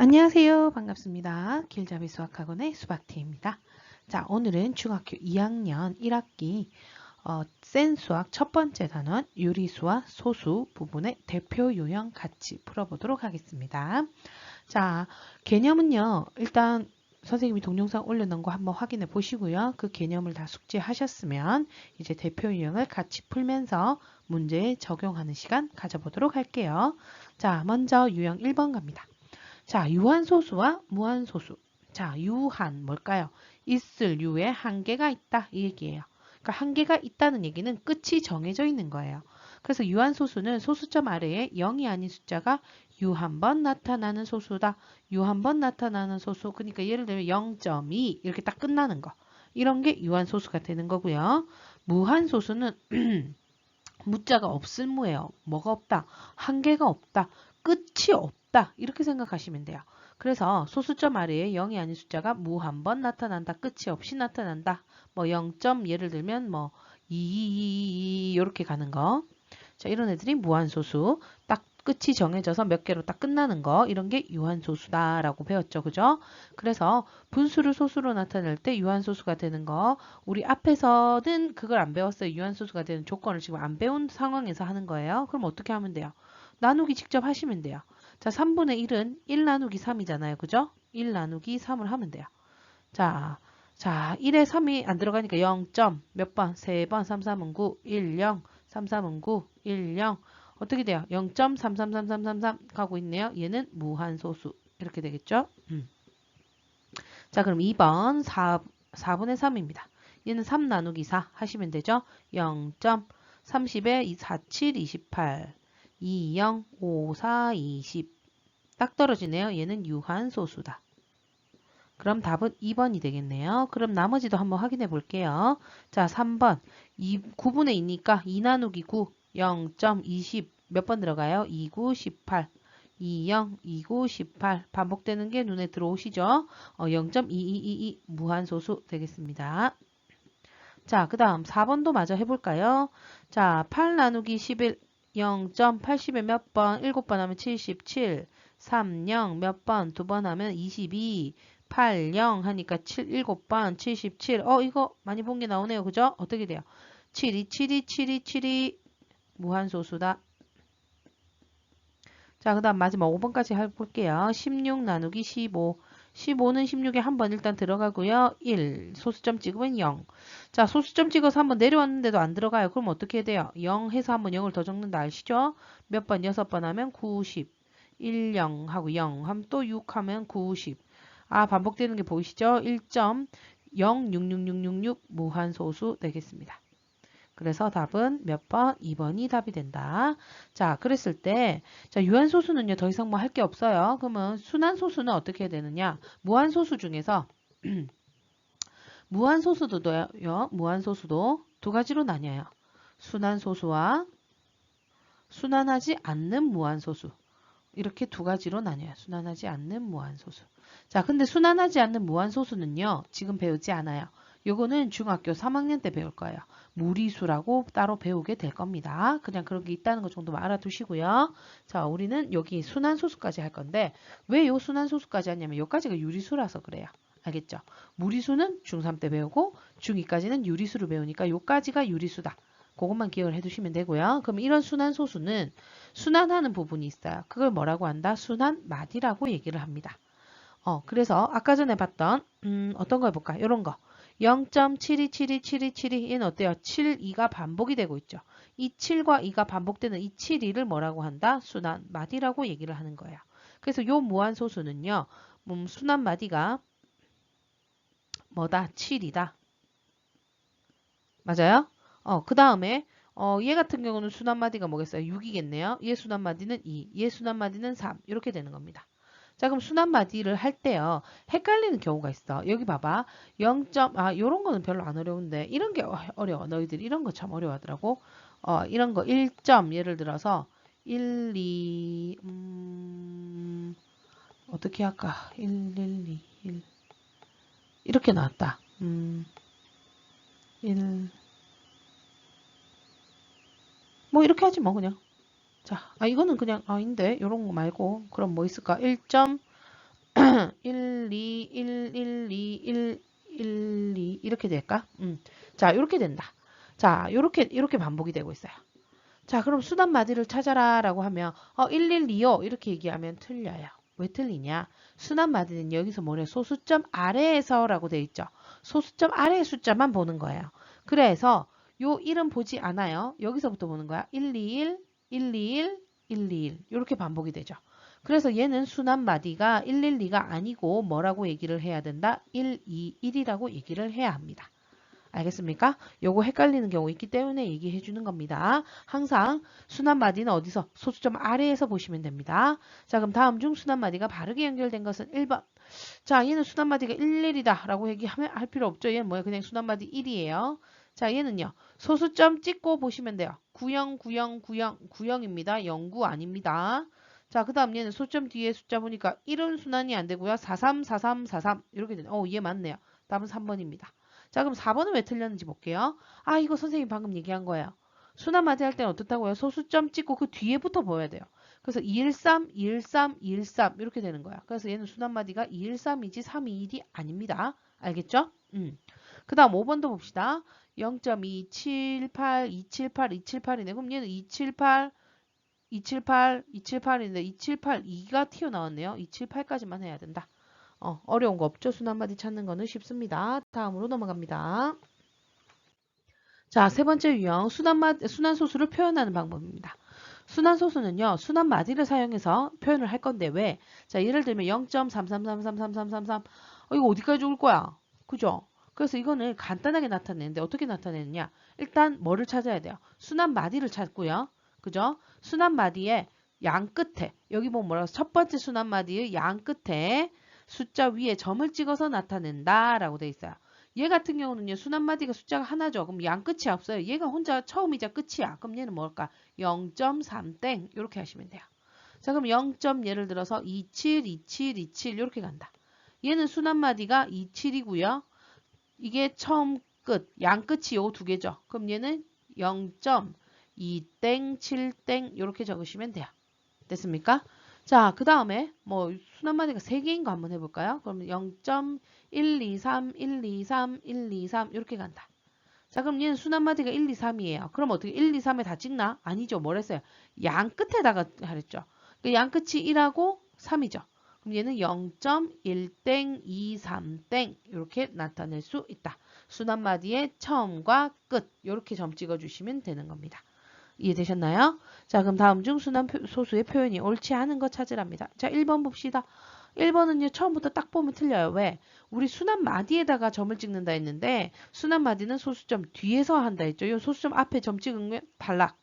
안녕하세요. 반갑습니다. 길잡이 수학학원의 수박티입니다. 자, 오늘은 중학교 2학년 1학기 센 수학 첫 번째 단원 유리수와 소수 부분의 대표 유형 같이 풀어보도록 하겠습니다. 자, 개념은요. 일단 선생님이 동영상 올려놓은 거 한번 확인해 보시고요. 그 개념을 다 숙지하셨으면 이제 대표 유형을 같이 풀면서 문제에 적용하는 시간 가져보도록 할게요. 자, 먼저 유형 1번 갑니다. 자, 유한소수와 무한소수. 자, 유한 뭘까요? 있을 유에 한계가 있다 이 얘기예요. 그러니까 한계가 있다는 얘기는 끝이 정해져 있는 거예요. 그래서 유한소수는 소수점 아래에 0이 아닌 숫자가 유 한 번 나타나는 소수다. 유 한 번 나타나는 소수. 그러니까 예를 들면 0.2 이렇게 딱 끝나는 거. 이런 게 유한소수가 되는 거고요. 무한소수는 무자가 없을 무예요. 뭐가 없다? 한계가 없다. 끝이 없다. 이렇게 생각하시면 돼요. 그래서 소수점 아래에 0이 아닌 숫자가 무 한 번 나타난다. 끝이 없이 나타난다. 뭐 0. 예를 들면 뭐 2 이렇게 가는 거. 자, 이런 애들이 무한소수. 딱 끝이 정해져서 몇 개로 딱 끝나는 거. 이런 게 유한소수다라고 배웠죠. 그죠? 그래서 분수를 소수로 나타낼 때 유한소수가 되는 거. 우리 앞에서는 그걸 안 배웠어요. 유한소수가 되는 조건을 지금 안 배운 상황에서 하는 거예요. 그럼 어떻게 하면 돼요? 나누기 직접 하시면 돼요. 자, 3분의 1은 1 나누기 3이잖아요. 그죠? 1 나누기 3을 하면 돼요. 자, 1에 3이 안 들어가니까 0. 몇 번? 3번. 3, 3은 9. 1, 0. 3, 3은 9. 1, 0. 어떻게 돼요? 0.333333 가고 있네요. 얘는 무한소수. 이렇게 되겠죠? 자, 그럼 2번 4분의 3입니다. 얘는 3 나누기 4 하시면 되죠? 0. 30에 47, 28. 2, 0, 5, 4, 20. 딱 떨어지네요. 얘는 유한소수다. 그럼 답은 2번이 되겠네요. 그럼 나머지도 한번 확인해 볼게요. 자, 3번. 9분의 2니까 2 나누기 9, 0.20. 몇 번 들어가요? 2, 9, 18. 2, 0, 2, 9, 18. 반복되는 게 눈에 들어오시죠? 0.2222 무한소수 되겠습니다. 자, 그 다음 4번도 마저 해볼까요? 자, 8 나누기 11. 0.80에 몇 번? 7번 하면 77. 3, 0 몇 번? 2번 하면 22. 8, 0 하니까 7, 7번 77. 이거 많이 본 게 나오네요. 그죠? 어떻게 돼요? 72, 72, 72, 72 무한소수다. 자, 그 다음 마지막 5번까지 해볼게요. 16 나누기 15. 15는 16에 한 번 일단 들어가고요. 1. 소수점 찍으면 0. 자, 소수점 찍어서 한번 내려왔는데도 안 들어가요. 그럼 어떻게 해야 돼요? 0 해서 한번 0을 더 적는다 아시죠? 몇 번? 6번 하면 90. 1, 0 하고 0 하면 또 6 하면 90. 아, 반복되는 게 보이시죠? 1.0666666 무한소수 되겠습니다. 그래서 답은 몇 번? 2번이 답이 된다. 자, 그랬을 때, 자, 유한소수는요, 더 이상 뭐 할 게 없어요. 그러면 순환소수는 어떻게 해야 되느냐? 무한소수 중에서, 무한소수도 두 가지로 나뉘어요. 순환소수와 순환하지 않는 무한소수. 이렇게 두 가지로 나뉘어요. 순환하지 않는 무한소수. 자, 근데 순환하지 않는 무한소수는요, 지금 배우지 않아요. 요거는 중학교 3학년 때 배울 거예요. 무리수라고 따로 배우게 될 겁니다. 그냥 그런 게 있다는 것 정도만 알아두시고요. 자, 우리는 여기 순환소수까지 할 건데, 왜 요 순환소수까지 하냐면, 요까지가 유리수라서 그래요. 알겠죠? 무리수는 중3 때 배우고, 중2까지는 유리수를 배우니까 요까지가 유리수다. 그것만 기억을 해두시면 되고요. 그럼 이런 순환소수는 순환하는 부분이 있어요. 그걸 뭐라고 한다? 순환마디라고 얘기를 합니다. 그래서 아까 전에 봤던 어떤 거 해볼까? 이런 거. 0.72727272 얘는 어때요? 7, 2가 반복이 되고 있죠. 이 7과 2가 반복되는 이 7, 2를 뭐라고 한다? 순환마디라고 얘기를 하는 거예요. 그래서 요 무한소수는요. 순환마디가 뭐다? 7이다. 맞아요? 그 다음에 얘 같은 경우는 순환마디가 뭐겠어요? 6이겠네요. 얘 순환마디는 2, 얘 순환마디는 3 이렇게 되는 겁니다. 자, 그럼 순환마디를 할 때요. 헷갈리는 경우가 있어. 여기 봐봐. 0. 요런 거는 별로 안 어려운데 이런 게 어려워. 너희들 이런 거 참 어려워하더라고. 이런 거 1점 예를 들어서 1, 2 어떻게 할까? 1, 1, 2, 1 이렇게 나왔다. 1 뭐 이렇게 하지 뭐 그냥. 자, 이거는 그냥 아닌데 요런 거 말고 그럼 뭐 있을까? 1점 1, 2, 1, 1, 2, 1, 1, 2 이렇게 될까? 자, 이렇게 된다. 자, 이렇게 반복이 되고 있어요. 자, 그럼 수납 마디를 찾아라 라고 하면 112요 이렇게 얘기하면 틀려요. 왜 틀리냐? 수납 마디는 여기서 뭐래? 소수점 아래에서 라고 돼 있죠. 소수점 아래의 숫자만 보는 거예요. 그래서 요 1은 보지 않아요. 여기서부터 보는 거야. 121, 121, 121 이렇게 반복이 되죠. 그래서 얘는 수납 마디가 112가 아니고 뭐라고 얘기를 해야 된다? 121이라고 얘기를 해야 합니다. 알겠습니까? 요거 헷갈리는 경우 있기 때문에 얘기해 주는 겁니다. 항상 순환 마디는 어디서? 소수점 아래에서 보시면 됩니다. 자, 그럼 다음 중 순환 마디가 바르게 연결된 것은 1번. 자, 얘는 순환 마디가 11이다 라고 얘기하면 할 필요 없죠. 얘는 뭐예요? 그냥 순환 마디 1이에요. 자, 얘는요. 소수점 찍고 보시면 돼요. 90, 90, 90, 90입니다. 09 아닙니다. 자, 그 다음 얘는 소수점 뒤에 숫자 보니까 1은 순환이 안 되고요. 43, 43, 43 이렇게 되네. 얘 맞네요. 답은 3번입니다. 자, 그럼 4번은 왜 틀렸는지 볼게요. 아, 이거 선생님이 방금 얘기한 거예요. 순환 마디 할 때는 어떻다고요? 소수점 찍고 그 뒤에부터 보여야 돼요. 그래서 213, 213, 213 이렇게 되는 거야. 그래서 얘는 순환 마디가 213이지 321이 아닙니다. 알겠죠? 그 다음 5번도 봅시다. 0.278, 278, 278이네. 그럼 얘는 278, 278, 278인데 278, 2가 튀어나왔네요. 278까지만 해야 된다. 어려운 거 없죠? 순환 마디 찾는 거는 쉽습니다. 다음으로 넘어갑니다. 자, 세 번째 유형, 순환 소수를 표현하는 방법입니다. 순환 소수는요, 순환 마디를 사용해서 표현을 할 건데 왜? 자, 예를 들면 0.33333333 이거 어디까지 올 거야? 그죠? 그래서 이거는 간단하게 나타내는데 어떻게 나타내느냐? 일단 뭐를 찾아야 돼요? 순환 마디를 찾고요. 그죠? 순환 마디의 양 끝에 여기 보면 뭐라고 첫 번째 순환 마디의 양 끝에 숫자 위에 점을 찍어서 나타낸다 라고 돼 있어요. 얘 같은 경우는요. 순환 마디가 숫자가 하나죠. 그럼 양 끝이 없어요. 얘가 혼자 처음이자 끝이야. 그럼 얘는 뭘까? 0.3땡 이렇게 하시면 돼요. 자, 그럼 0. 예를 들어서 27, 27, 27 이렇게 간다. 얘는 순환 마디가 27이고요. 이게 처음 끝, 양 끝이 요 두 개죠. 그럼 얘는 0.2땡, 7땡 이렇게 적으시면 돼요. 됐습니까? 자, 그 다음에 뭐 순환 마디가 3개인 거 한번 해볼까요? 그럼 0.123, 123, 123 이렇게 간다. 자, 그럼 얘는 순환 마디가 1, 2, 3이에요. 그럼 어떻게 1, 2, 3에 다 찍나? 아니죠. 뭘 했어요? 양 끝에다가 하랬죠. 그러니까 양 끝이 1하고 3이죠. 그럼 얘는 0.1땡, 2, 3땡 이렇게 나타낼 수 있다. 순환 마디의 처음과 끝 이렇게 점 찍어주시면 되는 겁니다. 이해되셨나요? 자, 그럼 다음 중 순환 소수의 표현이 옳지 않은 것 찾으랍니다. 자, 1번 봅시다. 1번은요, 처음부터 딱 보면 틀려요. 왜? 우리 순환 마디에다가 점을 찍는다 했는데, 순환 마디는 소수점 뒤에서 한다 했죠. 이 소수점 앞에 점 찍으면 탈락.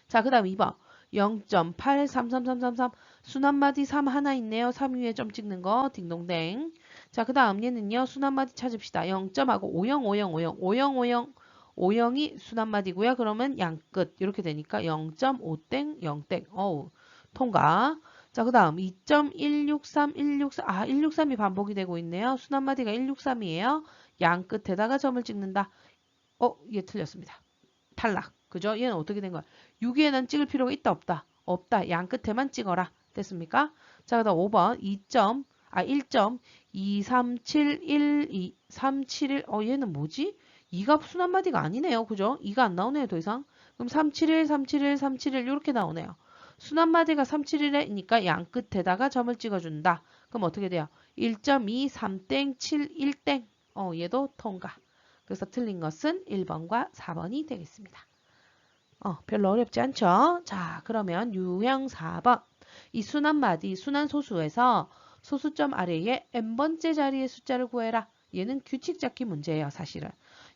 자, 그 다음 2번. 0.833333 순환 마디 3 하나 있네요. 3 위에 점 찍는 거 딩동댕. 자, 그 다음 얘는요. 순환 마디 찾읍시다. 0점하고 50, 50, 50, 50, 50. 5형이 순환마디고요. 그러면 양끝 이렇게 되니까 0.5땡 0땡. 어우, 통과. 자, 그 다음 2.163 163 163이 반복이 되고 있네요. 순환마디가 163이에요. 양 끝에다가 점을 찍는다. 얘 틀렸습니다. 탈락. 그죠? 얘는 어떻게 된 거야? 6위에는 찍을 필요가 있다 없다? 없다. 양 끝에만 찍어라. 됐습니까? 자, 그 다음 5번 1.23712371 얘는 뭐지? 2가 순환 마디가 아니네요. 그죠? 2가 안 나오네요. 더 이상. 그럼 371, 371, 371 이렇게 나오네요. 순환 마디가 371이니까 양 끝에다가 점을 찍어준다. 그럼 어떻게 돼요? 1.2, 3땡, 7, 1땡. 얘도 통과. 그래서 틀린 것은 1번과 4번이 되겠습니다. 별로 어렵지 않죠? 자, 그러면 유형 4번. 이 순환 마디, 순환 소수에서 소수점 아래에 n번째 자리의 숫자를 구해라. 얘는 규칙 잡기 문제예요, 사실은.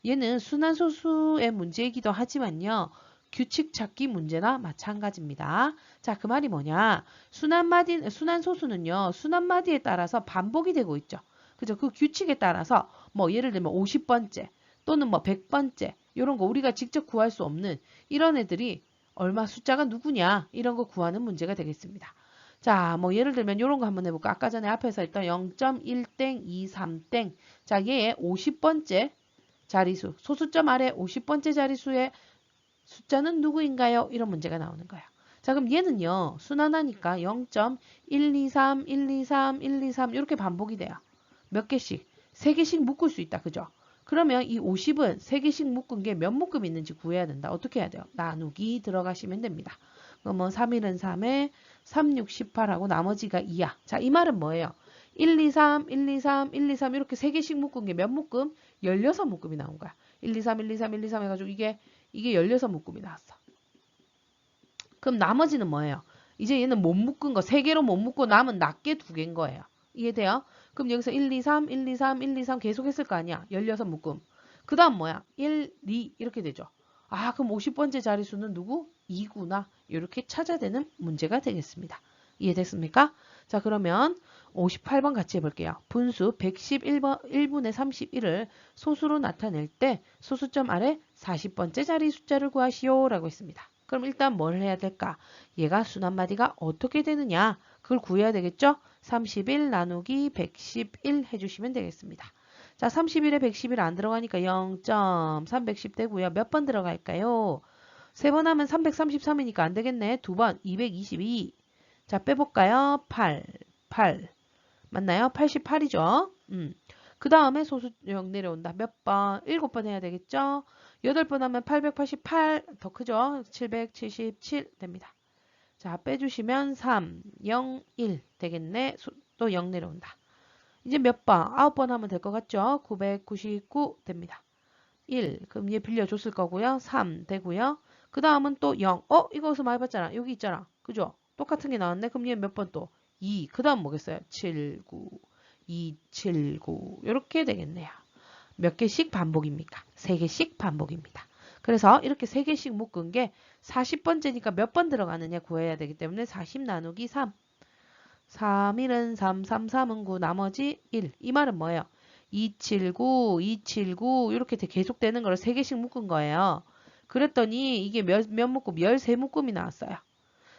얘는 순환 소수의 문제이기도 하지만요. 규칙 찾기 문제나 마찬가지입니다. 자, 그 말이 뭐냐? 순환 소수는요. 순환 마디에 따라서 반복이 되고 있죠. 그죠? 그 규칙에 따라서 뭐 예를 들면 50번째 또는 뭐 100번째 이런 거 우리가 직접 구할 수 없는 이런 애들이 얼마 숫자가 누구냐 이런 거 구하는 문제가 되겠습니다. 자, 뭐 예를 들면 이런 거 한번 해볼까? 아까 전에 앞에서 했던 0.1땡, 23땡. 자, 얘의 50번째 자리수, 소수점 아래 50번째 자리수의 숫자는 누구인가요? 이런 문제가 나오는 거예요. 자, 그럼 얘는요. 순환하니까 0.123, 123, 123 이렇게 반복이 돼요. 몇 개씩? 3개씩 묶을 수 있다. 그죠? 그러면 이 50은 3개씩 묶은 게 몇 묶음 있는지 구해야 된다. 어떻게 해야 돼요? 나누기 들어가시면 됩니다. 그러면 3일은 3에 3, 6, 18하고 나머지가 2야. 자, 이 말은 뭐예요? 1, 2, 3, 1, 2, 3, 1, 2, 3 이렇게 3개씩 묶은 게 몇 묶음? 16묶음이 나온 거야. 1, 2, 3, 1, 2, 3, 1, 2, 3 해가지고 이게 16묶음이 나왔어. 그럼 나머지는 뭐예요? 이제 얘는 못 묶은 거, 3개로 못 묶고 남은 낱개 2개인 거예요. 이해돼요? 그럼 여기서 1, 2, 3, 1, 2, 3, 1, 2, 3 계속 했을 거 아니야? 16묶음. 그 다음 뭐야? 1, 2 이렇게 되죠. 아, 그럼 50번째 자릿수는 누구? 2구나. 이렇게 찾아야 되는 문제가 되겠습니다. 이해됐습니까? 자, 그러면 58번 같이 해볼게요. 분수 111번, 1분의 31을 소수로 나타낼 때 소수점 아래 40번째 자리 숫자를 구하시오 라고 했습니다. 그럼 일단 뭘 해야 될까? 얘가 순환마디가 어떻게 되느냐? 그걸 구해야 되겠죠? 31 나누기 111 해주시면 되겠습니다. 자, 31에 111 안 들어가니까 0.310 되고요. 몇 번 들어갈까요? 3번 하면 333이니까 안 되겠네. 2번 222. 자, 빼볼까요? 8. 맞나요? 88이죠? 그 다음에 소수점 내려온다. 몇 번? 7번 해야 되겠죠? 8번 하면 888 더 크죠? 777 됩니다. 자, 빼주시면 3, 0, 1 되겠네. 또 0 내려온다. 이제 몇 번? 9번 하면 될 것 같죠? 999 됩니다. 1, 그럼 얘 빌려줬을 거고요. 3 되고요. 그 다음은 또 0. 이거 어디서 많이 봤잖아. 여기 있잖아. 그죠? 똑같은 게 나왔네. 그럼 얘 몇 번 또? 2. 그 다음 뭐겠어요? 7, 9, 2, 7, 9 이렇게 되겠네요. 몇 개씩 반복입니까? 3개씩 반복입니다. 그래서 이렇게 3개씩 묶은 게 40번째니까 몇 번 들어가느냐 구해야 되기 때문에 40 나누기 3. 3, 1은 3, 3, 3은 9, 나머지 1. 이 말은 뭐예요? 279, 279 이렇게 계속 되는 걸 3개씩 묶은 거예요. 그랬더니 이게 몇 묶음? 13묶음이 나왔어요.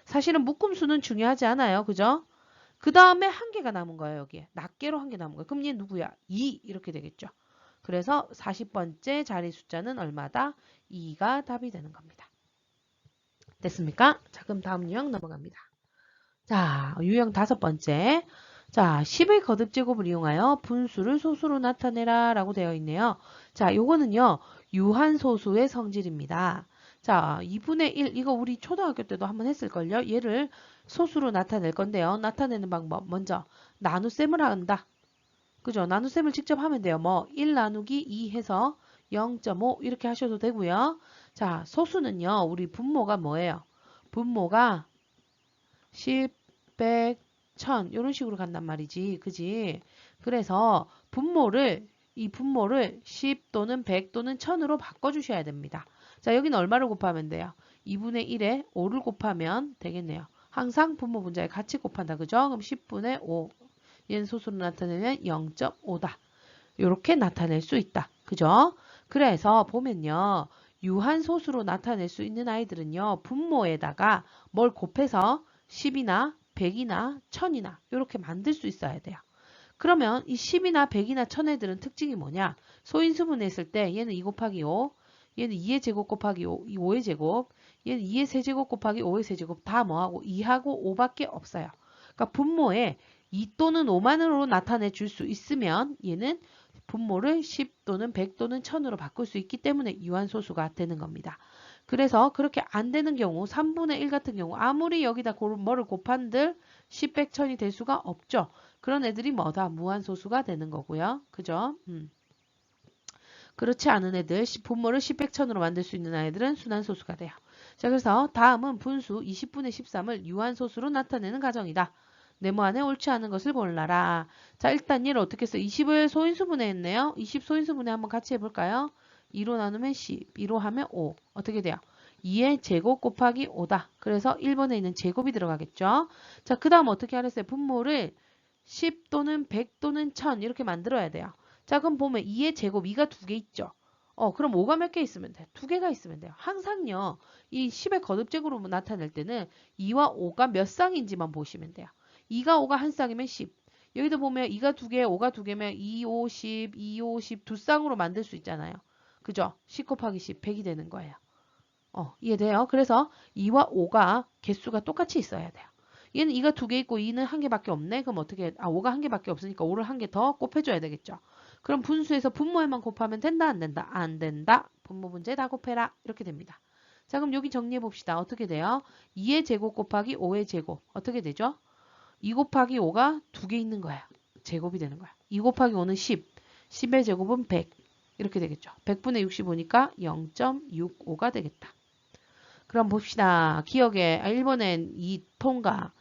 사실은 묶음 수는 중요하지 않아요. 그죠? 그 다음에 한 개가 남은 거예요. 여기에. 낱개로 한 개 남은 거예요. 그럼 얘 누구야? 2 이렇게 되겠죠. 그래서 40번째 자리 숫자는 얼마다? 2가 답이 되는 겁니다. 됐습니까? 자, 그럼 다음 유형 넘어갑니다. 자, 유형 5번째. 자, 10의 거듭제곱을 이용하여 분수를 소수로 나타내라 라고 되어 있네요. 자, 요거는요, 유한소수의 성질입니다. 자, 2분의 1, 이거 우리 초등학교 때도 한번 했을걸요? 얘를 소수로 나타낼 건데요. 나타내는 방법, 먼저 나눗셈을 한다. 그죠? 나눗셈을 직접 하면 돼요. 뭐, 1 나누기 2 해서 0.5 이렇게 하셔도 되고요. 자, 소수는요, 우리 분모가 뭐예요? 분모가 10, 100, 1000 이런 식으로 간단 말이지. 그지? 그래서 이 분모를 10 또는 100 또는 1000으로 바꿔주셔야 됩니다. 자, 여기는 얼마를 곱하면 돼요? 2분의 1에 5를 곱하면 되겠네요. 항상 분모 분자에 같이 곱한다. 그죠? 그럼 10분의 5. 얘는 소수로 나타내면 0.5다. 이렇게 나타낼 수 있다. 그죠? 그래서 보면요. 유한소수로 나타낼 수 있는 아이들은요. 분모에다가 뭘 곱해서 10이나 100이나 1000이나 이렇게 만들 수 있어야 돼요. 그러면 이 10이나 100이나 1000 애들은 특징이 뭐냐? 소인수분했을 때 얘는 2 곱하기 5, 얘는 2의 제곱 곱하기 5, 5의 제곱, 얘는 2의 세제곱 곱하기 5의 세제곱 다 뭐하고 2하고 5밖에 없어요. 그러니까 분모에 2 또는 5만으로 나타내 줄 수 있으면 얘는 분모를 10 또는 100 또는 1000으로 바꿀 수 있기 때문에 유한소수가 되는 겁니다. 그래서 그렇게 안 되는 경우 3분의 1 같은 경우 아무리 여기다 뭐를 곱한들 10, 100, 1000이 될 수가 없죠. 그런 애들이 뭐다? 무한소수가 되는 거고요. 그죠? 그렇지 않은 애들, 분모를 10, 100, 1000으로 만들 수 있는 아이들은 순환소수가 돼요. 자, 그래서 다음은 분수 20분의 13을 유한소수로 나타내는 가정이다. 네모 안에 옳지 않은 것을 골라라. 자, 일단 얘를 어떻게 써? 20을 소인수분해 했네요. 20 소인수분해 한번 같이 해볼까요? 2로 나누면 10, 2로 하면 5. 어떻게 돼요? 2의 제곱 곱하기 5다. 그래서 1번에 있는 제곱이 들어가겠죠. 자, 그 다음 어떻게 하랬어요? 분모를 10 또는 100 또는 1000 이렇게 만들어야 돼요. 자, 그럼 보면 2의 제곱, 2가 2개 있죠. 그럼 5가 몇 개 있으면 돼요? 2개가 있으면 돼요. 항상요, 이 10의 거듭제곱으로 나타낼 때는 2와 5가 몇 쌍인지만 보시면 돼요. 2가 5가 한 쌍이면 10. 여기도 보면 2가 2개, 5가 2개면 2, 5, 10, 2, 5, 10 두 쌍으로 만들 수 있잖아요. 그죠? 10 곱하기 10, 100이 되는 거예요. 이해돼요? 그래서 2와 5가 개수가 똑같이 있어야 돼요. 얘는 2가 2개 있고 2는 1개밖에 없네. 그럼 어떻게 5가 1개밖에 없으니까 5를 1개 더 곱해줘야 되겠죠. 그럼 분수에서 분모에만 곱하면 된다 안 된다? 안 된다. 분모 분제 다 곱해라. 이렇게 됩니다. 자, 그럼 여기 정리해 봅시다. 어떻게 돼요? 2의 제곱 곱하기 5의 제곱. 어떻게 되죠? 2 곱하기 5가 2개 있는 거야. 제곱이 되는 거야. 2 곱하기 5는 10. 10의 제곱은 100. 이렇게 되겠죠. 100분의 65니까 0.65가 되겠다. 그럼 봅시다. 기억에 1번엔 2 통과,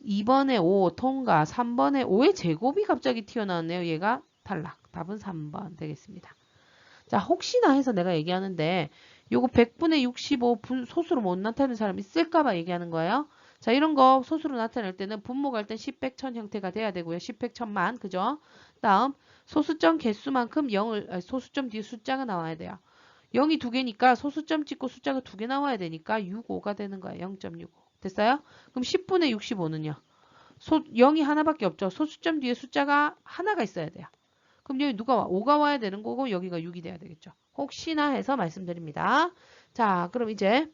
2번에 5 통과, 3번에 5의 제곱이 갑자기 튀어나왔네요. 얘가 탈락. 답은 3번 되겠습니다. 자, 혹시나 해서 내가 얘기하는데 요거 100분의 65 소수로 못 나타내는 사람 있을까봐 얘기하는 거예요. 자, 이런 거 소수로 나타낼 때는 분모가 일단 10, 100, 1000 형태가 돼야 되고요. 10, 100, 1000만. 그죠? 다음 소수점 개수만큼 0을 소수점 뒤에 숫자가 나와야 돼요. 0이 2개니까 소수점 찍고 숫자가 2개 나와야 되니까 65가 되는 거예요. 0.65. 됐어요? 그럼 10분의 65는요. 0이 하나밖에 없죠. 소수점 뒤에 숫자가 하나가 있어야 돼요. 그럼 여기 누가 와? 5가 와야 되는 거고 여기가 6이 돼야 되겠죠. 혹시나 해서 말씀드립니다. 자, 그럼 이제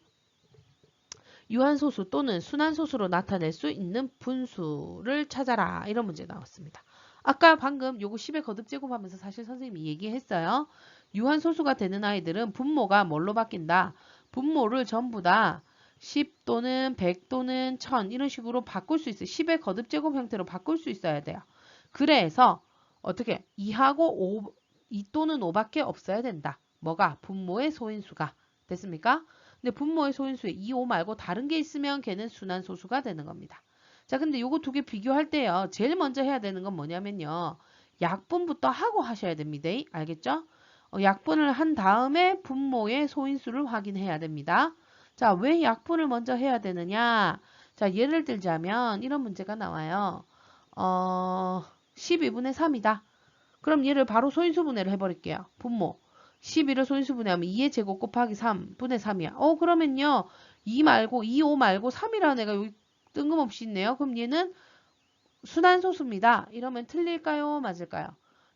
유한소수 또는 순한소수로 나타낼 수 있는 분수를 찾아라. 이런 문제 나왔습니다. 아까 방금 요거 10의 거듭 제곱하면서 사실 선생님이 얘기했어요. 유한소수가 되는 아이들은 분모가 뭘로 바뀐다? 분모를 전부 다 10 또는 100 또는 1000 이런 식으로 바꿀 수 있어요. 10의 거듭 제곱 형태로 바꿀 수 있어야 돼요. 그래서 어떻게 2하고 2 또는 5밖에 없어야 된다. 뭐가? 분모의 소인수가. 됐습니까? 근데 분모의 소인수에 2, 5 말고 다른 게 있으면 걔는 순한소수가 되는 겁니다. 자, 근데 요거 두 개 비교할 때요. 제일 먼저 해야 되는 건 뭐냐면요. 약분부터 하고 하셔야 됩니다. 알겠죠? 약분을 한 다음에 분모의 소인수를 확인해야 됩니다. 자, 왜 약분을 먼저 해야 되느냐? 자, 예를 들자면 이런 문제가 나와요. 12분의 3이다. 그럼 얘를 바로 소인수분해를 해버릴게요. 분모. 11을 소인수분해하면 2의 제곱 곱하기 3분의 3이야. 그러면요. 2 말고 2, 5 말고 3이라는 애가 여기 뜬금없이 있네요. 그럼 얘는 순한소수입니다. 이러면 틀릴까요? 맞을까요?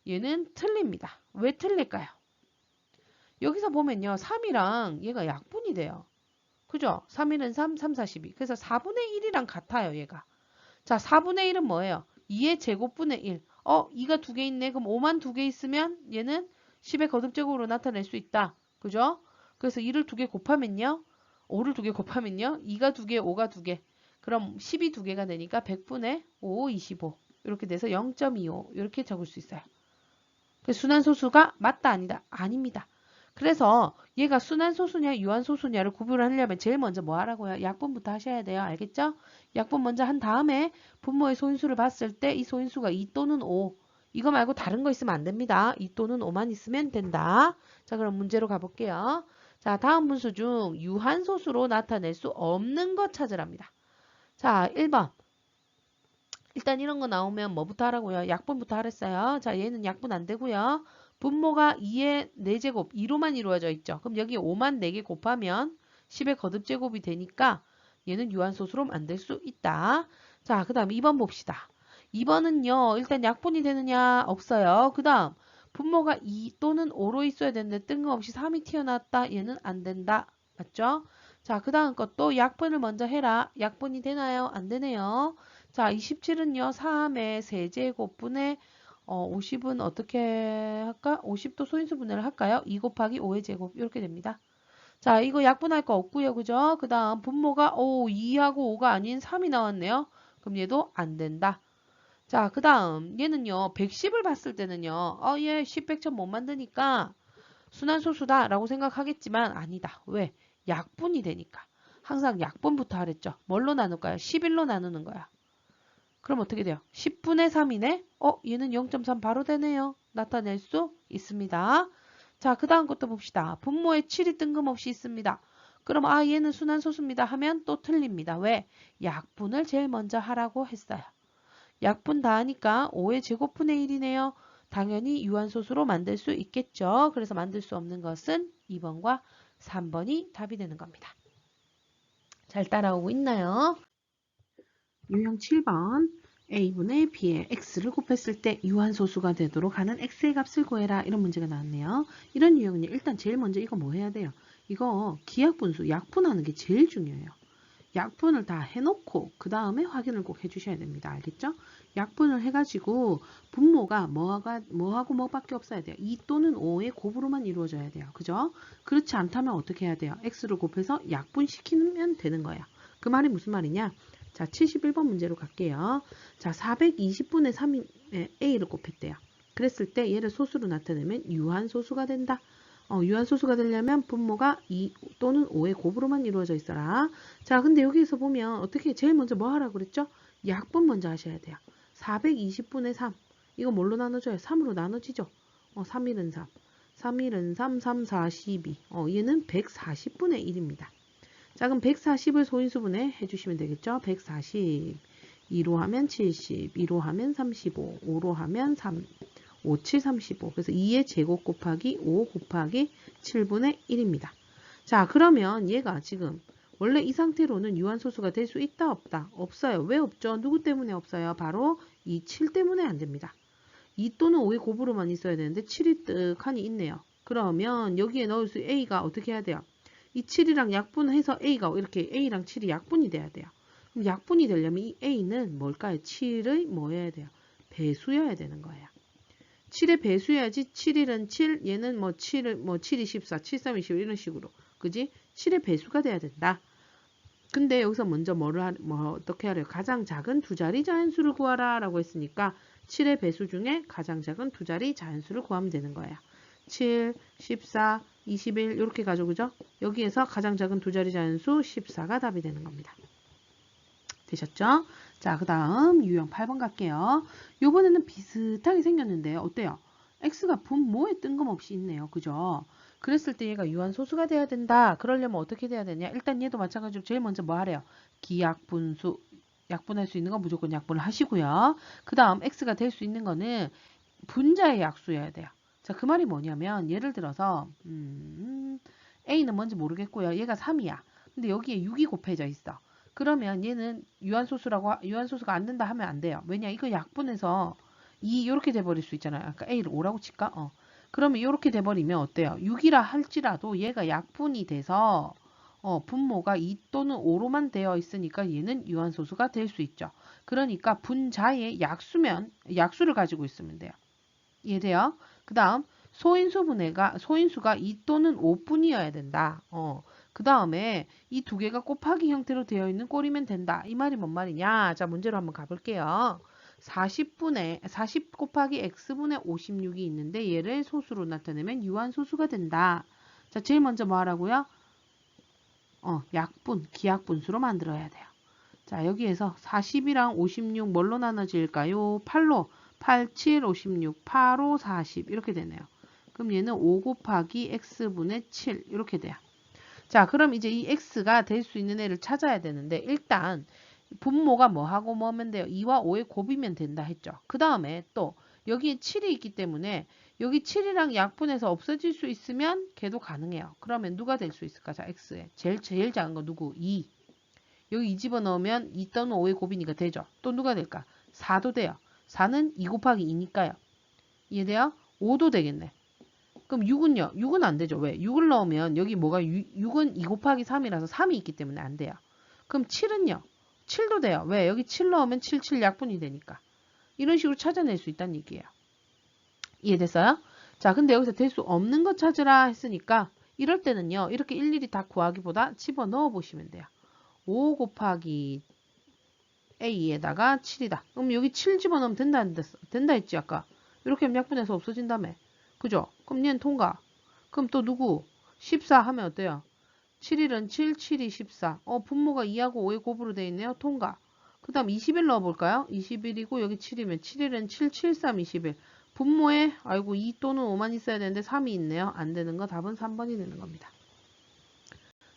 얘는 틀립니다. 왜 틀릴까요? 여기서 보면요. 3이랑 얘가 약분이 돼요. 그죠? 3, 1은 3, 3, 4, 12. 그래서 4분의 1이랑 같아요. 얘가. 자, 4분의 1은 뭐예요? 2의 제곱분의 1. 2가 2개 있네. 그럼 5만 2개 있으면 얘는 10의 거듭제곱으로 나타낼 수 있다. 그죠? 그래서 2를 2개 곱하면요. 5를 2개 곱하면요. 2가 2개, 5가 2개. 그럼 10이 2개가 되니까 100분의 5, 25. 이렇게 돼서 0.25. 이렇게 적을 수 있어요. 순환소수가 맞다 아니다? 아닙니다. 그래서 얘가 순환소수냐 유한소수냐를 구분하려면 제일 먼저 뭐 하라고요? 약분부터 하셔야 돼요. 알겠죠? 약분 먼저 한 다음에 분모의 소인수를 봤을 때 이 소인수가 2 또는 5. 이거 말고 다른 거 있으면 안 됩니다. 2 또는 5만 있으면 된다. 자, 그럼 문제로 가볼게요. 자, 다음 분수 중 유한소수로 나타낼 수 없는 것 찾으랍니다. 자, 1번. 일단 이런 거 나오면 뭐부터 하라고요? 약분부터 하랬어요. 자, 얘는 약분 안 되고요. 분모가 2의 4제곱, 2로만 이루어져 있죠. 그럼 여기 5만 4개 곱하면 10의 거듭제곱이 되니까 얘는 유한소수로 만들 수 있다. 자, 그 다음 2번 봅시다. 2번은요. 일단 약분이 되느냐? 없어요. 그 다음 분모가 2 또는 5로 있어야 되는데 뜬금없이 3이 튀어나왔다. 얘는 안 된다. 맞죠? 자, 그 다음 것도 약분을 먼저 해라. 약분이 되나요? 안 되네요. 자, 27은요. 3의 세제곱분의 50은 어떻게 할까? 50도 소인수 분해를 할까요? 2 곱하기 5의 제곱 이렇게 됩니다. 자, 이거 약분할 거 없고요. 그죠? 그 다음 분모가 2하고 5가 아닌 3이 나왔네요. 그럼 얘도 안 된다. 자, 그 다음 얘는요. 110을 봤을 때는요. 얘 10, 100, 1000 못 만드니까 순환소수다 라고 생각하겠지만 아니다. 왜? 약분이 되니까. 항상 약분부터 하랬죠. 뭘로 나눌까요? 11로 나누는 거야. 그럼 어떻게 돼요? 10분의 3이네? 얘는 0.3 바로 되네요. 나타낼 수 있습니다. 자, 그 다음 것도 봅시다. 분모에 7이 뜬금없이 있습니다. 그럼 얘는 순환소수입니다 하면 또 틀립니다. 왜? 약분을 제일 먼저 하라고 했어요. 약분 다 하니까 5의 제곱분의 1이네요. 당연히 유한소수로 만들 수 있겠죠. 그래서 만들 수 없는 것은 2번과 3번이 답이 되는 겁니다. 잘 따라오고 있나요? 유형 7번 a분의 b에 x를 곱했을 때 유한소수가 되도록 하는 x의 값을 구해라. 이런 문제가 나왔네요. 이런 유형은요. 일단 제일 먼저 이거 뭐 해야 돼요? 이거 기하분수 약분하는 게 제일 중요해요. 약분을 다 해놓고 그 다음에 확인을 꼭 해주셔야 됩니다. 알겠죠? 약분을 해가지고 분모가 뭐하고 뭐밖에 없어야 돼요. 2 또는 5의 곱으로만 이루어져야 돼요. 그죠? 그렇지 않다면 어떻게 해야 돼요? x를 곱해서 약분시키면 되는 거예요. 그 말이 무슨 말이냐? 자, 71번 문제로 갈게요. 자, 420분의 3에 a를 곱했대요. 그랬을 때 얘를 소수로 나타내면 유한소수가 된다. 유한소수가 되려면 분모가 2 또는 5의 곱으로만 이루어져 있어라. 자, 근데 여기에서 보면 어떻게 제일 먼저 뭐 하라고 그랬죠? 약분 먼저 하셔야 돼요. 420분의 3. 이거 뭘로 나눠줘요? 3으로 나눠지죠? 3일은 3. 3일은 3, 3, 4, 12. 얘는 140분의 1입니다. 자, 그럼 140을 소인수분해 해주시면 되겠죠? 140. 2로 하면 70. 2로 하면 35. 5로 하면 3. 5, 7, 35. 그래서 2의 제곱 곱하기 5 곱하기 7분의 1입니다. 자, 그러면 얘가 지금 원래 이 상태로는 유한소수가 될 수 있다 없다? 없어요. 왜 없죠? 누구 때문에 없어요? 바로 이 7 때문에 안 됩니다. 2 또는 5의 곱으로만 있어야 되는데 7이 뜩하니 있네요. 그러면 여기에 넣을 수 A가 어떻게 해야 돼요? 이 7이랑 약분해서 A가 이렇게 A랑 7이 약분이 돼야 돼요. 그럼 약분이 되려면 이 A는 뭘까요? 7의 뭐여야 돼요? 배수여야 되는 거예요. 7의 배수여야지 7일은 7, 얘는 뭐 7이 14, 7, 3, 21 이런 식으로. 그지? 7의 배수가 돼야 된다. 근데 여기서 먼저 어떻게 하래요? 가장 작은 두 자리 자연수를 구하라 라고 했으니까 7의 배수 중에 가장 작은 두 자리 자연수를 구하면 되는 거예요. 7, 14, 21 이렇게 가죠. 그죠? 여기에서 가장 작은 두 자리 자연수 14가 답이 되는 겁니다. 되셨죠? 자, 그 다음 유형 8번 갈게요. 요번에는 비슷하게 생겼는데요. 어때요? x가 분모에 뜬금없이 있네요. 그죠? 그랬을 때 얘가 유한소수가 돼야 된다. 그러려면 어떻게 돼야 되냐? 일단 얘도 마찬가지로 제일 먼저 뭐 하래요? 기약분수. 약분할 수 있는 건 무조건 약분을 하시고요. 그 다음 x가 될 수 있는 거는 분자의 약수여야 돼요. 자, 그 말이 뭐냐면 예를 들어서 a는 뭔지 모르겠고요. 얘가 3이야. 근데 여기에 6이 곱해져 있어. 그러면 얘는 유한소수가 안 된다 하면 안 돼요. 왜냐? 이거 약분해서 2 이렇게 돼버릴 수 있잖아요. 아까 a를 5라고 칠까? 그러면 이렇게 돼버리면 어때요? 6이라 할지라도 얘가 약분이 돼서 분모가 2 또는 5로만 되어 있으니까 얘는 유한소수가 될 수 있죠. 그러니까 분자의 약수를 가지고 있으면 돼요. 이해돼요? 그 다음 소인수가 2 또는 5뿐이어야 된다. 그 다음에 이 두 개가 곱하기 형태로 되어 있는 꼴이면 된다. 이 말이 뭔 말이냐? 자, 문제로 한번 가볼게요. 40 곱하기 x분의 56이 있는데 얘를 소수로 나타내면 유한소수가 된다. 자, 제일 먼저 뭐 하라고요? 기하분수로 만들어야 돼요. 자, 여기에서 40이랑 56 뭘로 나눠질까요? 8로. 8, 7, 56, 8, 5, 40 이렇게 되네요. 그럼 얘는 5 곱하기 x분의 7 이렇게 돼요. 자, 그럼 이제 이 x가 될 수 있는 애를 찾아야 되는데 일단 분모가 뭐하고 뭐면 돼요? 2와 5의 곱이면 된다 했죠. 그 다음에 또 여기에 7이 있기 때문에 여기 7이랑 약분해서 없어질 수 있으면 걔도 가능해요. 그러면 누가 될 수 있을까? 자, x에 제일 작은 거 누구? 2. 여기 2 집어넣으면 2 또는 5의 곱이니까 되죠. 또 누가 될까? 4도 돼요. 4는 2 곱하기 2니까요. 이해돼요? 5도 되겠네. 그럼 6은요? 6은 안 되죠. 왜? 6을 넣으면 여기 뭐가 6은 2 곱하기 3이라서 3이 있기 때문에 안 돼요. 그럼 7은요? 7도 돼요. 왜? 여기 7 넣으면 7, 7 약분이 되니까. 이런 식으로 찾아낼 수 있다는 얘기예요. 이해됐어요? 자, 근데 여기서 될 수 없는 거 찾으라 했으니까 이럴 때는요. 이렇게 일일이 다 구하기보다 집어넣어 보시면 돼요. 5 곱하기 A에다가 7이다. 그럼 여기 7 집어넣으면 된다 했지 아까. 이렇게 하면 약분해서 없어진다며. 그죠? 그럼 얘는 통과. 그럼 또 누구? 14 하면 어때요? 7일은 7, 7이 14. 분모가 2하고 5의 곱으로 되어 있네요. 통과. 그 다음 21 넣어볼까요? 21이고 여기 7이면 7일은 7, 7, 3, 21. 분모에 아이고 2 또는 5만 있어야 되는데 3이 있네요. 안 되는 거 답은 3번이 되는 겁니다.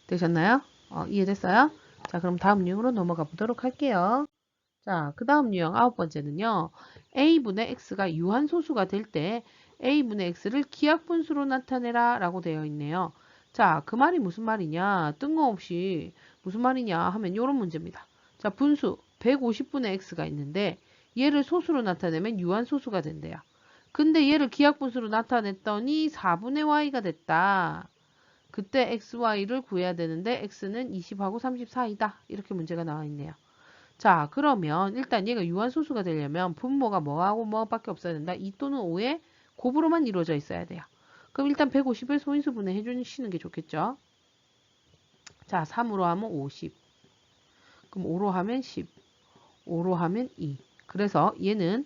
되셨나요? 이해됐어요? 자, 그럼 다음 유형으로 넘어가 보도록 할게요. 자, 그 다음 유형 9번째는요. a분의 x가 유한소수가 될 때 a분의 x를 기하분수로 나타내라 라고 되어 있네요. 자, 그 말이 무슨 말이냐? 뜬금없이 무슨 말이냐 하면 이런 문제입니다. 자, 분수 150분의 x가 있는데 얘를 소수로 나타내면 유한소수가 된대요. 근데 얘를 기하분수로 나타냈더니 4분의 y가 됐다. 그때 xy를 구해야 되는데 x는 20하고 30 사이다. 이렇게 문제가 나와 있네요. 자, 그러면 일단 얘가 유한소수가 되려면 분모가 뭐하고 뭐밖에 없어야 된다. 2 또는 5의 곱으로만 이루어져 있어야 돼요. 그럼 일단 150을 소인수분해 해주시는 게 좋겠죠. 자, 3으로 하면 50. 그럼 5로 하면 10. 5로 하면 2. 그래서 얘는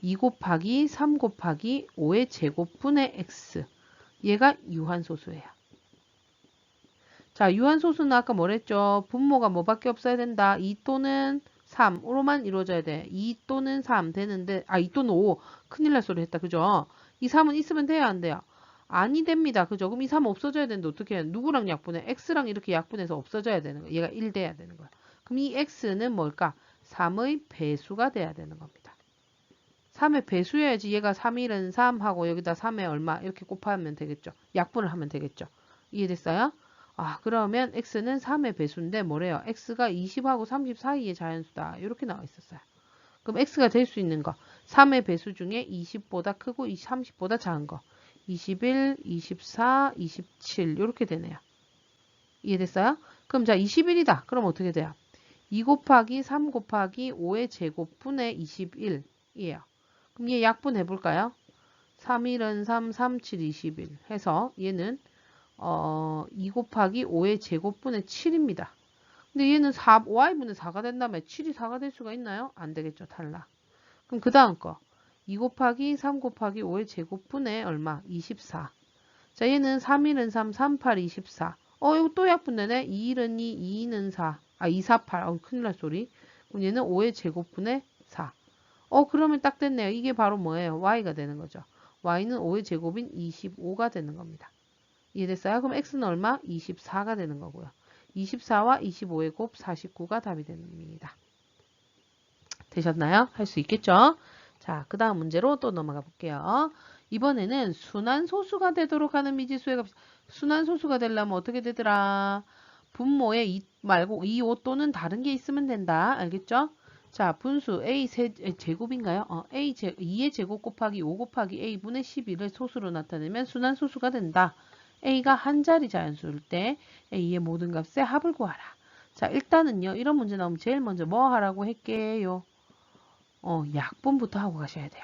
2 곱하기 3 곱하기 5의 제곱분의 x. 얘가 유한소수예요. 자, 유한소수는 아까 뭐랬죠? 분모가 뭐밖에 없어야 된다. 2 또는 3으로만 이루어져야 돼. 2 또는 3 되는데, 2 또는 5. 큰일 날 소리 했다. 그죠? 이 3은 있으면 돼야 안 돼요? 아니 됩니다. 그죠? 그럼 이 3 없어져야 되는데 어떻게 해요? 누구랑 약분해? x랑 이렇게 약분해서 없어져야 되는 거야. 얘가 1 돼야 되는 거야. 그럼 이 x는 뭘까? 3의 배수가 돼야 되는 겁니다. 3의 배수여야지 얘가 3일은 3하고 여기다 3에 얼마 이렇게 곱하면 되겠죠. 약분을 하면 되겠죠. 이해됐어요? 그러면 x는 3의 배수인데 뭐래요? x가 20하고 30 사이의 자연수다. 이렇게 나와 있었어요. 그럼 x가 될 수 있는 거 3의 배수 중에 20보다 크고 30보다 작은 거 21, 24, 27 이렇게 되네요. 이해됐어요? 그럼 자 21이다. 그럼 어떻게 돼요? 2 곱하기 3 곱하기 5의 제곱분의 21이에요. 그럼 얘 약분 해볼까요? 3일은 3, 3, 7, 21 해서 얘는 2 곱하기 5의 제곱분의 7입니다. 근데 얘는 4y분의 4가 된다면 7이 4가 될 수가 있나요? 안 되겠죠. 탈락. 그럼 그 다음 거 2 곱하기 3 곱하기 5의 제곱분의 얼마? 24. 자, 얘는 3일은 3, 3, 8, 24. 이거 또 약분되네. 2일은 2, 2는 4. 2, 4, 8. 큰일 날 소리. 그럼 얘는 5의 제곱분의 4. 그러면 딱 됐네요. 이게 바로 뭐예요? y가 되는 거죠. y는 5의 제곱인 25가 되는 겁니다. 이해됐어요? 그럼 x는 얼마? 24가 되는 거고요. 24와 25의 곱 49가 답이 됩니다. 되셨나요? 할 수 있겠죠? 자, 그 다음 문제로 또 넘어가 볼게요. 이번에는 순환소수가 되도록 하는 미지수의 값. 순환소수가 되려면 어떻게 되더라? 분모에 2 말고 2, 5 또는 다른 게 있으면 된다. 알겠죠? 자, 분수 a 제곱인가요? a 2의 제곱 곱하기 5 곱하기 a분의 12를 소수로 나타내면 순환소수가 된다. a가 한 자리 자연수일 때 a의 모든 값의 합을 구하라. 자, 일단은요. 이런 문제 나오면 제일 먼저 뭐 하라고 할게요? 약분부터 하고 가셔야 돼요.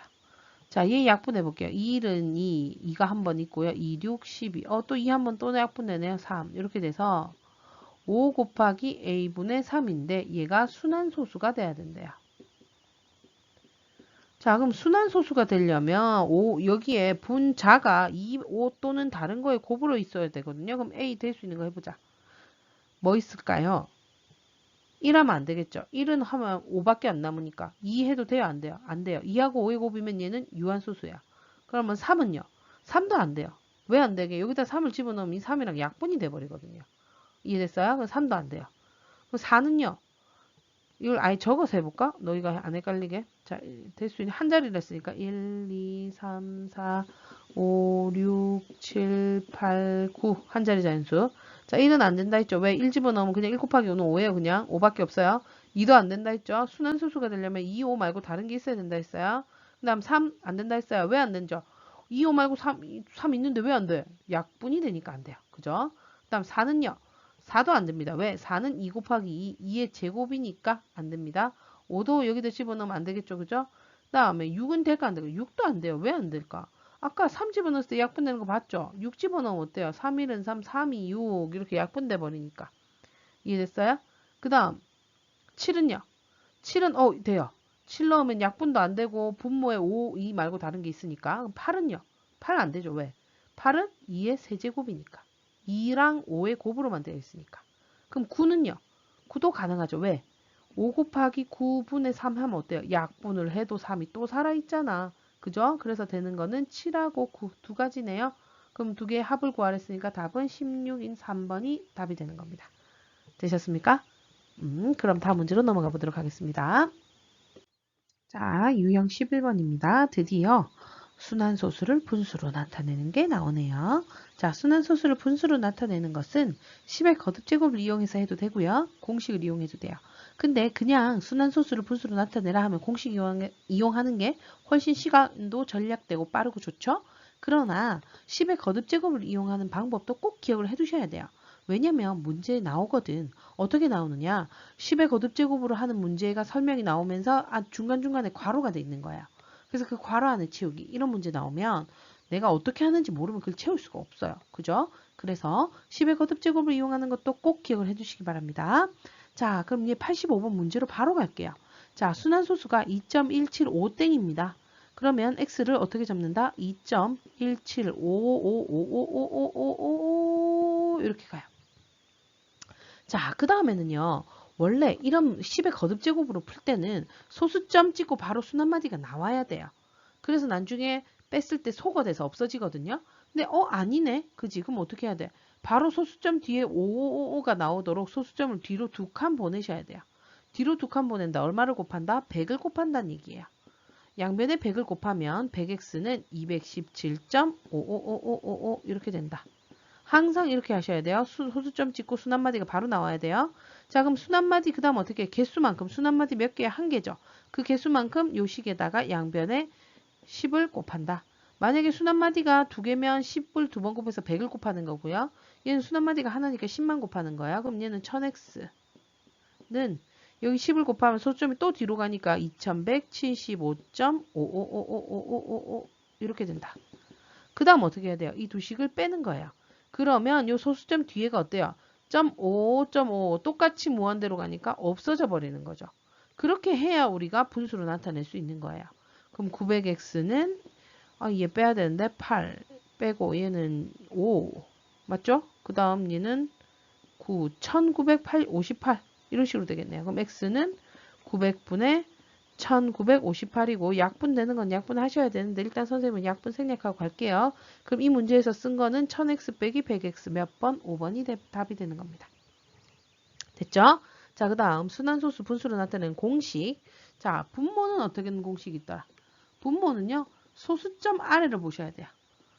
자, 얘 약분해 볼게요. 2는 2, 2가 한 번 있고요. 2, 6, 12. 또 2 한 번 또 약분되네요. 3. 이렇게 돼서 5 곱하기 a분의 3인데 얘가 순환소수가 돼야 된대요. 자, 그럼 순환소수가 되려면 여기에 분자가 2, 5 또는 다른 거에 곱으로 있어야 되거든요. 그럼 a 될 수 있는 거 해보자. 뭐 있을까요? 1 하면 안 되겠죠. 1은 하면 5밖에 안 남으니까 2 해도 돼요? 안 돼요? 안 돼요. 2하고 5의 곱이면 얘는 유한소수야. 그러면 3은요? 3도 안 돼요. 왜 안 되게? 여기다 3을 집어넣으면 이 3이랑 약분이 돼버리거든요. 이해됐어요? 그럼 3도 안 돼요. 그럼 4는요? 이걸 아예 적어서 해볼까? 너희가 안 헷갈리게. 자, 될 수 있는 한 자리를 했으니까 1, 2, 3, 4, 5, 6, 7, 8, 9 한 자리 자연수. 자, 1은 안 된다 했죠. 왜? 1 집어넣으면 그냥 1 곱하기 5는 5예요. 그냥 5밖에 없어요. 2도 안 된다 했죠. 순환소수가 되려면 2, 5 말고 다른 게 있어야 된다 했어요. 그 다음 3 안 된다 했어요. 왜 안 된죠? 2, 5 말고 3 있는데 왜 안 돼? 약분이 되니까 안 돼요. 그죠? 그 다음 4는요. 4도 안 됩니다. 왜? 4는 2 곱하기 2의 제곱이니까 안 됩니다. 5도 여기다 집어넣으면 안 되겠죠. 그죠? 그 다음에 6은 될까 안 될까? 6도 안 돼요. 왜 안 될까? 아까 3 집어넣었을 때 약분되는 거 봤죠? 6 집어넣으면 어때요? 3일은 3, 3이 6 이렇게 약분돼 버리니까. 이해됐어요? 그 다음 7은요? 7은 돼요. 7 넣으면 약분도 안 되고 분모에 5, 2 말고 다른 게 있으니까. 그럼 8은요? 8 안 되죠. 왜? 8은 2의 세제곱이니까. 2랑 5의 곱으로만 되어 있으니까. 그럼 9는요? 9도 가능하죠. 왜? 5 곱하기 9분의 3 하면 어때요? 약분을 해도 3이 또 살아있잖아. 그죠? 그래서 되는 거는 7하고 9 두 가지네요. 그럼 두 개의 합을 구하랬으니까 답은 16인 3번이 답이 되는 겁니다. 되셨습니까? 그럼 다음 문제로 넘어가 보도록 하겠습니다. 자, 유형 11번입니다. 드디어 순환소수를 분수로 나타내는 게 나오네요. 자, 순환소수를 분수로 나타내는 것은 10의 거듭제곱을 이용해서 해도 되고요. 공식을 이용해도 돼요. 근데 그냥 순환소수를 분수로 나타내라 하면 공식 이용하는 게 훨씬 시간도 절약되고 빠르고 좋죠? 그러나 10의 거듭제곱을 이용하는 방법도 꼭 기억을 해두셔야 돼요. 왜냐면 문제에 나오거든. 어떻게 나오느냐? 10의 거듭제곱으로 하는 문제가 설명이 나오면서 중간중간에 괄호가 돼 있는 거예요. 그래서 그 괄호 안에 채우기. 이런 문제 나오면 내가 어떻게 하는지 모르면 그걸 채울 수가 없어요. 그죠? 그래서 10의 거듭제곱을 이용하는 것도 꼭 기억을 해주시기 바랍니다. 자, 그럼 이제 85번 문제로 바로 갈게요. 자, 순환소수가 2.175땡입니다. 그러면 x를 어떻게 잡는다? 2.17555555555 이렇게 가요. 자, 그 다음에는요. 원래 이런 10의 거듭제곱으로 풀 때는 소수점 찍고 바로 순환마디가 나와야 돼요. 그래서 나중에 뺐을 때 소거 돼서 없어지거든요. 근데 아니네. 그지? 그럼 어떻게 해야 돼? 바로 소수점 뒤에 5555가 나오도록 소수점을 뒤로 2칸 보내셔야 돼요. 뒤로 2칸 보낸다. 얼마를 곱한다? 100을 곱한다는 얘기예요. 양변에 100을 곱하면 100x는 217.55555 이렇게 된다. 항상 이렇게 하셔야 돼요. 소수점 찍고 순환마디가 바로 나와야 돼요. 자, 그럼 순환마디 그 다음 어떻게 해? 개수만큼 순환마디 몇 개야? 한 개죠. 그 개수만큼 요 식에다가 양변에 10을 곱한다. 만약에 순환마디가 두 개면 10을 두 번 곱해서 100을 곱하는 거고요. 얘는 순환마디가 하나니까 10만 곱하는 거야. 그럼 얘는 1000x는 여기 10을 곱하면 소수점이 또 뒤로 가니까 2175.5555555 이렇게 된다. 그 다음 어떻게 해야 돼요? 이 두 식을 빼는 거예요. 그러면 이 소수점 뒤에가 어때요? 0.5, 똑같이 무한대로 가니까 없어져 버리는 거죠. 그렇게 해야 우리가 분수로 나타낼 수 있는 거예요. 그럼 900x는 얘 빼야 되는데 8 빼고 얘는 5 맞죠? 그 다음 얘는 9 1958 이런 식으로 되겠네요. 그럼 x는 900분의 1958이고 약분되는 건 약분하셔야 되는데 일단 선생님은 약분 생략하고 갈게요. 그럼 이 문제에서 쓴 거는 1000x 빼기 100x 몇 번? 5번이 답이 되는 겁니다. 됐죠? 자, 그 다음 순환소수 분수로 나타내는 공식. 자, 분모는 어떻게 하는 공식이 있더라? 분모는요. 소수점 아래를 보셔야 돼요.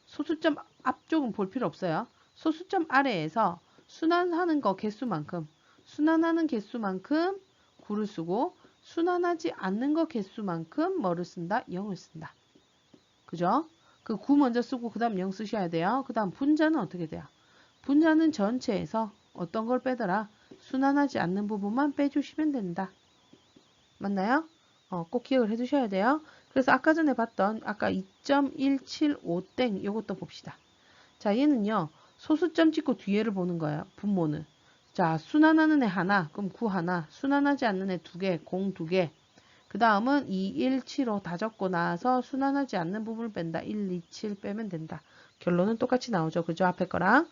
소수점 앞쪽은 볼 필요 없어요. 소수점 아래에서 순환하는 거 개수만큼 순환하는 개수만큼 9를 쓰고 순환하지 않는 거 개수만큼 뭐를 쓴다? 0을 쓴다. 그죠? 그 9 먼저 쓰고 그 다음 0 쓰셔야 돼요. 그 다음 분자는 어떻게 돼요? 분자는 전체에서 어떤 걸 빼더라? 순환하지 않는 부분만 빼주시면 된다. 맞나요? 꼭 기억을 해두셔야 돼요. 그래서 아까 전에 봤던 아까 2.175땡 이것도 봅시다. 자, 얘는요. 소수점 찍고 뒤에를 보는 거예요. 분모는. 자, 순환하는 애 하나, 그럼 9 하나, 순환하지 않는 애 2개, 0 2개. 그 다음은 2, 1, 7, 5 다 적고 나서 순환하지 않는 부분을 뺀다. 1, 2, 7 빼면 된다. 결론은 똑같이 나오죠. 그죠? 앞에 거랑.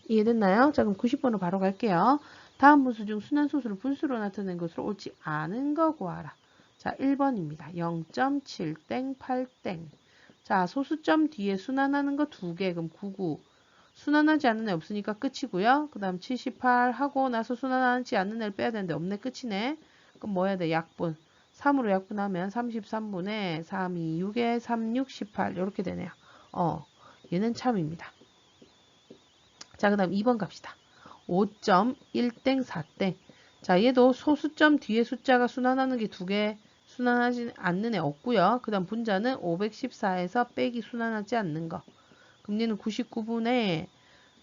이해됐나요? 자, 그럼 90번으로 바로 갈게요. 다음 분수 중 순환소수를 분수로 나타낸 것으로 옳지 않은 거 구하라. 자, 1번입니다. 0.7땡, 8땡. 자, 소수점 뒤에 순환하는 거 2개, 그럼 99. 순환하지 않는 애 없으니까 끝이고요. 그 다음 78 하고 나서 순환하지 않는 애를 빼야 되는데 없네. 끝이네. 그럼 뭐 해야 돼? 약분. 3으로 약분하면 33분의 3, 2, 6에 3, 6, 18 이렇게 되네요. 얘는 참입니다. 자, 그 다음 2번 갑시다. 5.1땡 4땡. 자, 얘도 소수점 뒤에 숫자가 순환하는 게 2개 순환하지 않는 애 없고요. 그 다음 분자는 514에서 빼기 순환하지 않는 거. 그럼 얘는 99분의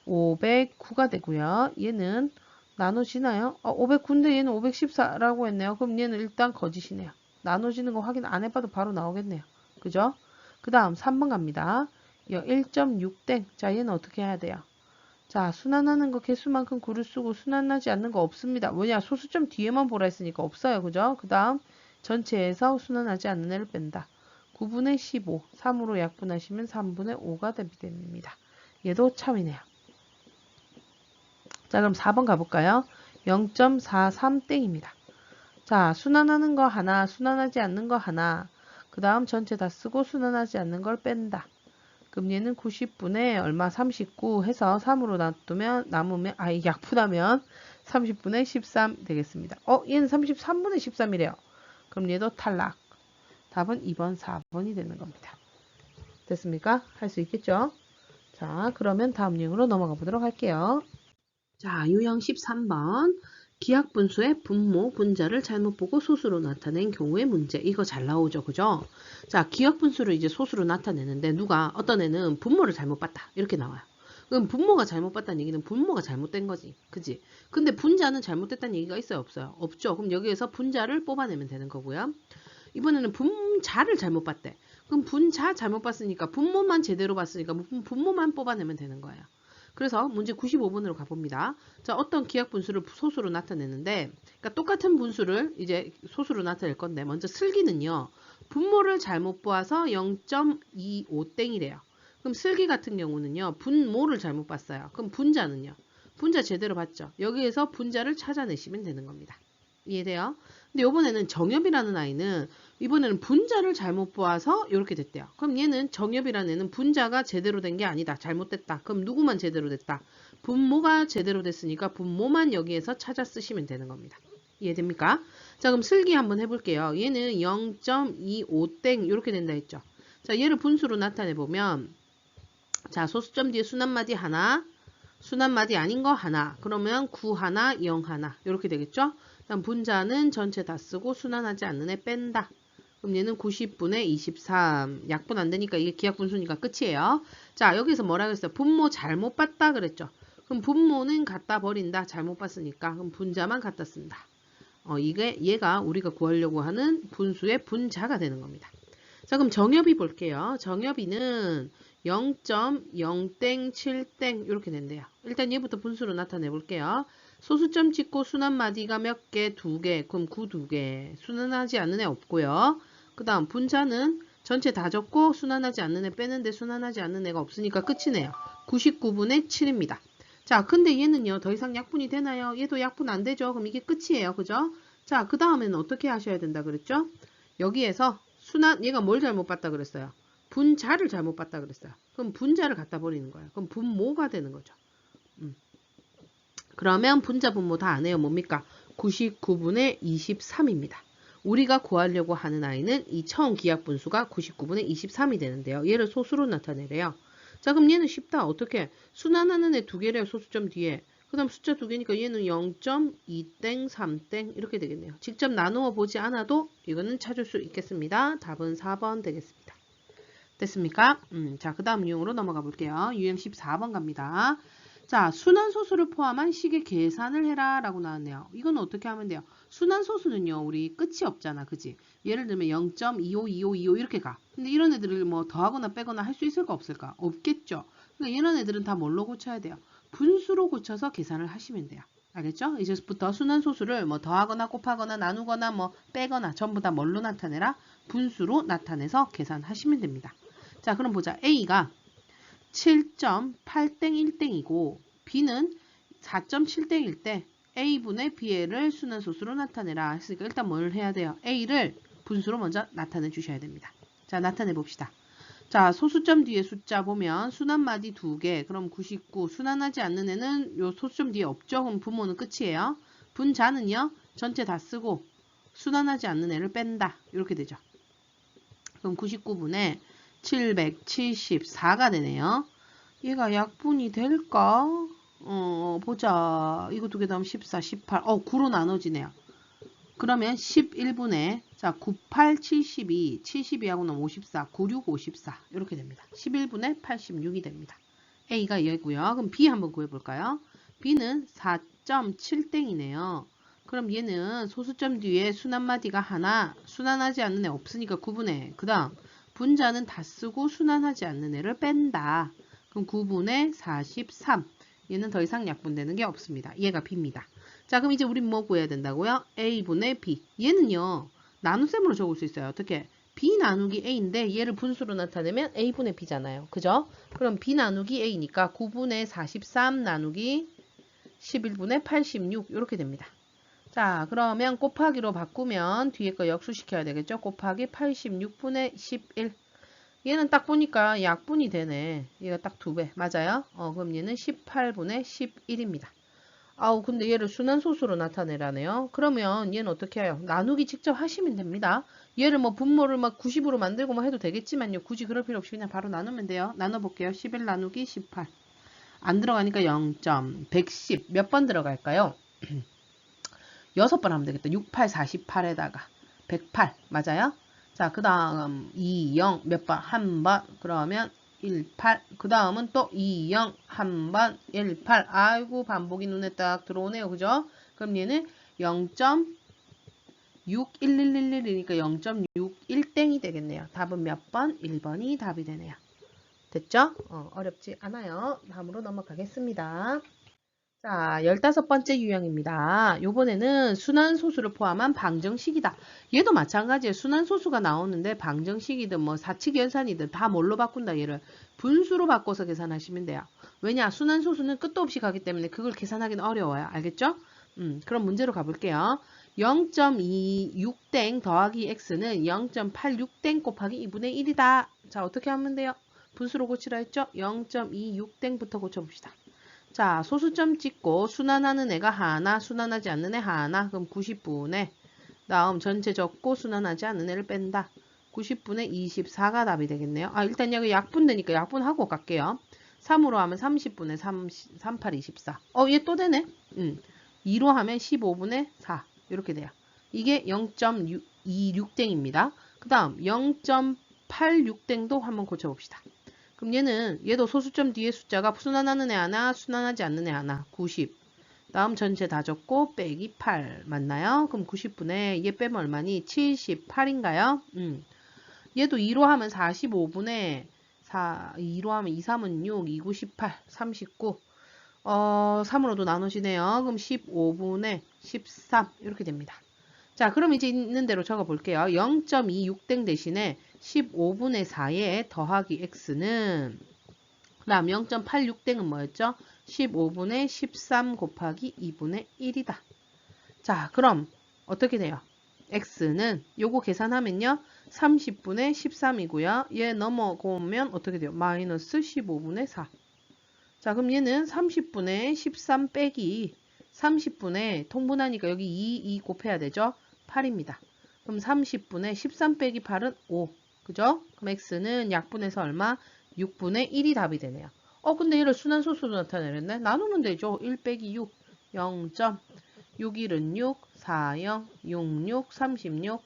509가 되고요. 얘는 나눠지나요? 509인데 얘는 514라고 했네요. 그럼 얘는 일단 거짓이네요. 나눠지는 거 확인 안 해봐도 바로 나오겠네요. 그죠? 그 다음 3번 갑니다. 1.6땡. 자, 얘는 어떻게 해야 돼요? 자, 순환하는 거 개수만큼 9를 쓰고 순환하지 않는 거 없습니다. 뭐냐? 소수점 뒤에만 보라 했으니까 없어요. 그죠? 그 다음 전체에서 순환하지 않는 애를 뺀다. 9분의 15. 3으로 약분하시면 3분의 5가 됩니다. 얘도 참이네요. 자, 그럼 4번 가볼까요? 0.43땡입니다. 자, 순환하는 거 하나, 순환하지 않는 거 하나. 그 다음 전체 다 쓰고 순환하지 않는 걸 뺀다. 그럼 얘는 90분의 얼마 39 해서 3으로 남으면 약분하면 30분의 13 되겠습니다. 얘는 33분의 13이래요. 그럼 얘도 탈락. 답은 2번, 4번이 되는 겁니다. 됐습니까? 할 수 있겠죠? 자, 그러면 다음 유형으로 넘어가 보도록 할게요. 자, 유형 13번. 기하분수의 분모, 분자를 잘못 보고 소수로 나타낸 경우의 문제. 이거 잘 나오죠. 그죠? 자, 기하분수를 이제 소수로 나타내는데 어떤 애는 분모를 잘못 봤다. 이렇게 나와요. 그럼 분모가 잘못 봤다는 얘기는 분모가 잘못된 거지. 그지? 근데 분자는 잘못됐다는 얘기가 있어요? 없어요? 없죠. 그럼 여기에서 분자를 뽑아내면 되는 거고요. 이번에는 분자를 잘못 봤대. 그럼 분자 잘못 봤으니까 분모만 제대로 봤으니까 분모만 뽑아내면 되는 거예요. 그래서 문제 95번으로 가봅니다. 자, 어떤 기하분수를 소수로 나타내는데, 그러니까 똑같은 분수를 이제 소수로 나타낼 건데, 먼저 슬기는요, 분모를 잘못 보아서 0.25땡이래요. 그럼 슬기 같은 경우는요, 분모를 잘못 봤어요. 그럼 분자는요, 분자 제대로 봤죠. 여기에서 분자를 찾아내시면 되는 겁니다. 이해돼요? 근데 이번에는 정엽이라는 아이는 이번에는 분자를 잘못 보아서 이렇게 됐대요. 그럼 얘는 정엽이라는 애는 분자가 제대로 된 게 아니다. 잘못됐다. 그럼 누구만 제대로 됐다? 분모가 제대로 됐으니까 분모만 여기에서 찾아 쓰시면 되는 겁니다. 이해됩니까? 자, 그럼 슬기 한번 해볼게요. 얘는 0.25땡 이렇게 된다 했죠. 자, 얘를 분수로 나타내 보면 자, 소수점 뒤에 순환마디 하나, 순환마디 아닌 거 하나, 그러면 9 하나, 0 하나 이렇게 되겠죠? 그럼 분자는 전체 다 쓰고 순환하지 않는 애 뺀다. 그럼 얘는 90분의 23. 약분 안 되니까 이게 기하분수니까 끝이에요. 자, 여기서 뭐라 그랬어요? 분모 잘못 봤다 그랬죠. 그럼 분모는 갖다 버린다. 잘못 봤으니까. 그럼 분자만 갖다 쓴다. 얘가 우리가 구하려고 하는 분수의 분자가 되는 겁니다. 자, 그럼 정엽이 볼게요. 정엽이는 0.0땡7땡 이렇게 된대요. 일단 얘부터 분수로 나타내 볼게요. 소수점 찍고 순환마디가 몇 개? 2개. 그럼 9 2개. 순환하지 않는 애 없고요. 그 다음 분자는 전체 다 적고 순환하지 않는 애 빼는데 순환하지 않는 애가 없으니까 끝이네요. 99분의 7입니다. 자, 근데 얘는요. 더 이상 약분이 되나요? 얘도 약분 안 되죠. 그럼 이게 끝이에요. 그죠? 자, 그 다음에는 어떻게 하셔야 된다 그랬죠? 여기에서 얘가 뭘 잘못 봤다 그랬어요? 분자를 잘못 봤다 그랬어요. 그럼 분자를 갖다 버리는 거예요. 그럼 분모가 되는 거죠. 그러면 분자 분모 다 안 해요. 뭡니까? 99분의 23입니다. 우리가 구하려고 하는 아이는 이 처음 기하분수가 99분의 23이 되는데요. 얘를 소수로 나타내래요. 자, 그럼 얘는 쉽다. 어떻게? 순환하는 애 두 개래요. 소수점 뒤에. 그 다음 숫자 두 개니까 얘는 0.2땡, 3땡 이렇게 되겠네요. 직접 나누어 보지 않아도 이거는 찾을 수 있겠습니다. 답은 4번 되겠습니다. 됐습니까? 자, 그 다음 유형으로 넘어가 볼게요. 유형 14번 갑니다. 자, 순환소수를 포함한 식의 계산을 해라 라고 나왔네요. 이건 어떻게 하면 돼요? 순환소수는요, 우리 끝이 없잖아. 그지? 예를 들면 0.252525 이렇게 가. 근데 이런 애들을 뭐 더하거나 빼거나 할 수 있을까 없을까? 없겠죠. 그러니까 이런 애들은 다 뭘로 고쳐야 돼요? 분수로 고쳐서 계산을 하시면 돼요. 알겠죠? 이제부터 순환소수를 뭐 더하거나 곱하거나 나누거나 뭐 빼거나 전부 다 뭘로 나타내라? 분수로 나타내서 계산하시면 됩니다. 자, 그럼 보자. A가 7.8땡 1땡이고 B는 4.7땡일 때 A분의 B를 순환소수로 나타내라 했으니까 일단 뭘 해야 돼요? A를 분수로 먼저 나타내 주셔야 됩니다. 자, 나타내 봅시다. 자, 소수점 뒤에 숫자 보면 순환마디 2개, 그럼 99. 순환하지 않는 애는 요 소수점 뒤에 없죠? 그럼 분모는 끝이에요. 분자는요, 전체 다 쓰고 순환하지 않는 애를 뺀다. 이렇게 되죠. 그럼 99분의 774가 되네요. 얘가 약분이 될까? 보자. 이거 두 개 더하면 14, 18. 9로 나눠지네요. 그러면 11분의, 자, 98, 72, 72하고 나면 54, 96, 54. 이렇게 됩니다. 11분의 86이 됩니다. A가 얘고요. 그럼 B 한번 구해볼까요? B는 4.7땡이네요. 그럼 얘는 소수점 뒤에 순환마디가 하나, 순환하지 않는 애 없으니까 9분의, 그 다음 분자는 다 쓰고 순환하지 않는 애를 뺀다. 그럼 9분의 43. 얘는 더 이상 약분되는 게 없습니다. 얘가 B입니다. 자, 그럼 이제 우린 뭐 구해야 된다고요? A분의 B. 얘는요, 나눗셈으로 적을 수 있어요. 어떻게? B 나누기 A인데 얘를 분수로 나타내면 A분의 B잖아요. 그죠? 그럼 B 나누기 A니까 9분의 43 나누기 11분의 86 이렇게 됩니다. 자, 그러면 곱하기로 바꾸면 뒤에 거 역수시켜야 되겠죠? 곱하기 86분의 11. 얘는 딱 보니까 약분이 되네. 얘가 딱 2배. 맞아요? 그럼 얘는 18분의 11입니다. 아우, 근데 얘를 순환소수로 나타내라네요. 그러면 얘는 어떻게 해요? 나누기 직접 하시면 됩니다. 얘를 뭐 분모를 막 90으로 만들고 뭐 해도 되겠지만요. 굳이 그럴 필요 없이 그냥 바로 나누면 돼요. 나눠볼게요. 11 나누기 18. 안 들어가니까 0.110. 몇 번 들어갈까요? 6번 하면 되겠다. 6, 8, 48에다가 108 맞아요? 자, 그 다음 2, 0 몇 번? 한 번. 그러면 1, 8. 그 다음은 또 2, 0 한 번. 1, 8. 아이고 반복이 눈에 딱 들어오네요. 그죠? 그럼 얘는 0.61111이니까 0.61땡이 되겠네요. 답은 몇 번? 1번이 답이 되네요. 됐죠? 어렵지 않아요. 다음으로 넘어가겠습니다. 자, 15번째 유형입니다. 요번에는 순환소수를 포함한 방정식이다. 얘도 마찬가지예요. 순환소수가 나오는데 방정식이든 뭐 사칙연산이든 다 뭘로 바꾼다. 얘를 분수로 바꿔서 계산하시면 돼요. 왜냐? 순환소수는 끝도 없이 가기 때문에 그걸 계산하기는 어려워요. 알겠죠? 그럼 문제로 가볼게요. 0.26땡 더하기 x는 0.86땡 곱하기 2분의 1이다. 자, 어떻게 하면 돼요? 분수로 고치라 했죠? 0.26땡부터 고쳐봅시다. 자, 소수점 찍고 순환하는 애가 하나, 순환하지 않는 애 하나. 그럼 90분의 다음 전체 적고 순환하지 않는 애를 뺀다. 90분의 24가 답이 되겠네요. 아, 일단 여기 약분되니까 약분하고 갈게요. 3으로 하면 30분의 38, 24. 얘 또 되네. 2로 하면 15분의 4. 이렇게 돼요. 이게 0.26땡입니다. 그 다음 0.86땡도 한번 고쳐봅시다. 그럼 얘도 소수점 뒤에 숫자가 순환하는 애 하나, 순환하지 않는 애 하나. 90. 다음 전체 다 적고 빼기 8 맞나요? 그럼 90분의 얘 빼면 얼마니? 78인가요? 얘도 2로 하면 45분의 4, 2로 하면 2, 3은 6, 2, 9, 18, 39. 3으로도 나누시네요. 그럼 15분의 13 이렇게 됩니다. 자, 그럼 이제 있는 대로 적어 볼게요. 0.26땡 대신에 15분의 4에 더하기 x는 그 다음 0.86땡은 뭐였죠? 15분의 13 곱하기 2분의 1이다. 자, 그럼 어떻게 돼요? x는 요거 계산하면요. 30분의 13이고요. 얘 넘어오면 어떻게 돼요? 마이너스 15분의 4. 자, 그럼 얘는 30분의 13 빼기 30분의 통분하니까 여기 2 곱해야 되죠? 8입니다. 그럼 30분의 13 빼기 8은 5. 그죠? 그럼 x는 약분해서 얼마? 6분의 1이 답이 되네요. 근데 얘를 순환소수로 나타내렸네? 나누면 되죠. 1 빼기 6. 0.61은 6, 40, 66, 36,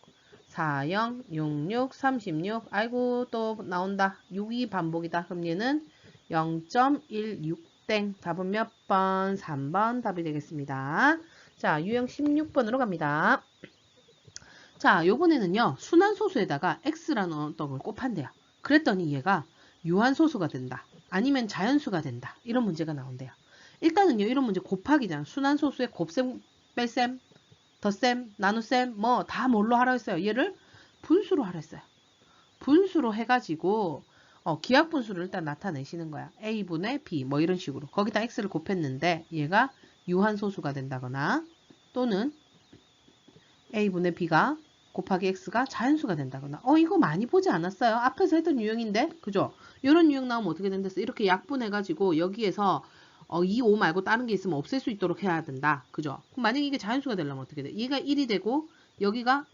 40, 66, 36. 아이고 또 나온다. 6이 반복이다. 그럼 얘는 0.16땡. 답은 몇 번? 3번 답이 되겠습니다. 자, 유형 16번으로 갑니다. 자, 요번에는요. 순환소수에다가 x라는 언덕을 곱한대요. 그랬더니 얘가 유한소수가 된다. 아니면 자연수가 된다. 이런 문제가 나온대요. 일단은요. 이런 문제 곱하기잖아. 순환소수에 곱셈, 뺄셈, 덧셈, 나눗셈 뭐 다 뭘로 하라 했어요. 얘를 분수로 하라 했어요. 분수로 해가지고 기하분수를 일단 나타내시는 거야. a분의 b 뭐 이런 식으로. 거기다 x를 곱했는데 얘가 유한소수가 된다거나 또는 a분의 b가 곱하기 x가 자연수가 된다거나. 이거 많이 보지 않았어요? 앞에서 했던 유형인데 그죠? 이런 유형 나오면 어떻게 된댔어? 이렇게 약분해가지고 여기에서 2, 5 말고 다른 게 있으면 없앨 수 있도록 해야 된다. 그죠? 그럼 만약에 이게 자연수가 되려면 어떻게 돼? 얘가 1이 되고 여기가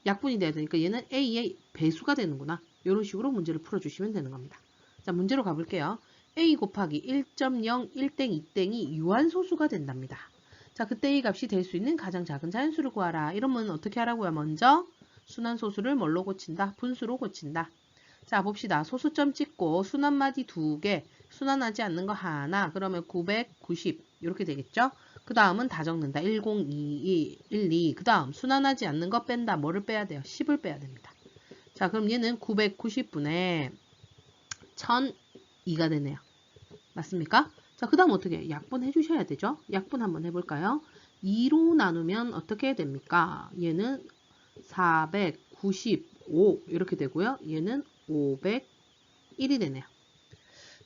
약분이 돼야 되니까 얘는 a의 배수가 되는구나. 이런 식으로 문제를 풀어주시면 되는 겁니다. 자, 문제로 가볼게요. a 곱하기 1.01땡 2땡이 유한소수가 된답니다. 자, 그때 이 값이 될 수 있는 가장 작은 자연수를 구하라. 이러면 어떻게 하라고요? 먼저 순환소수를 뭘로 고친다? 분수로 고친다. 자, 봅시다. 소수점 찍고 순환마디 2개, 순환하지 않는 거 하나. 그러면 990 이렇게 되겠죠? 그 다음은 다 적는다. 1022, 12. 그 다음 순환하지 않는 거 뺀다. 뭐를 빼야 돼요? 10을 빼야 됩니다. 자, 그럼 얘는 990분의 1002가 되네요. 맞습니까? 자, 그 다음 어떻게 해요? 약분 해주셔야 되죠? 약분 한번 해볼까요? 2로 나누면 어떻게 됩니까? 얘는 495 이렇게 되고요. 얘는 501이 되네요.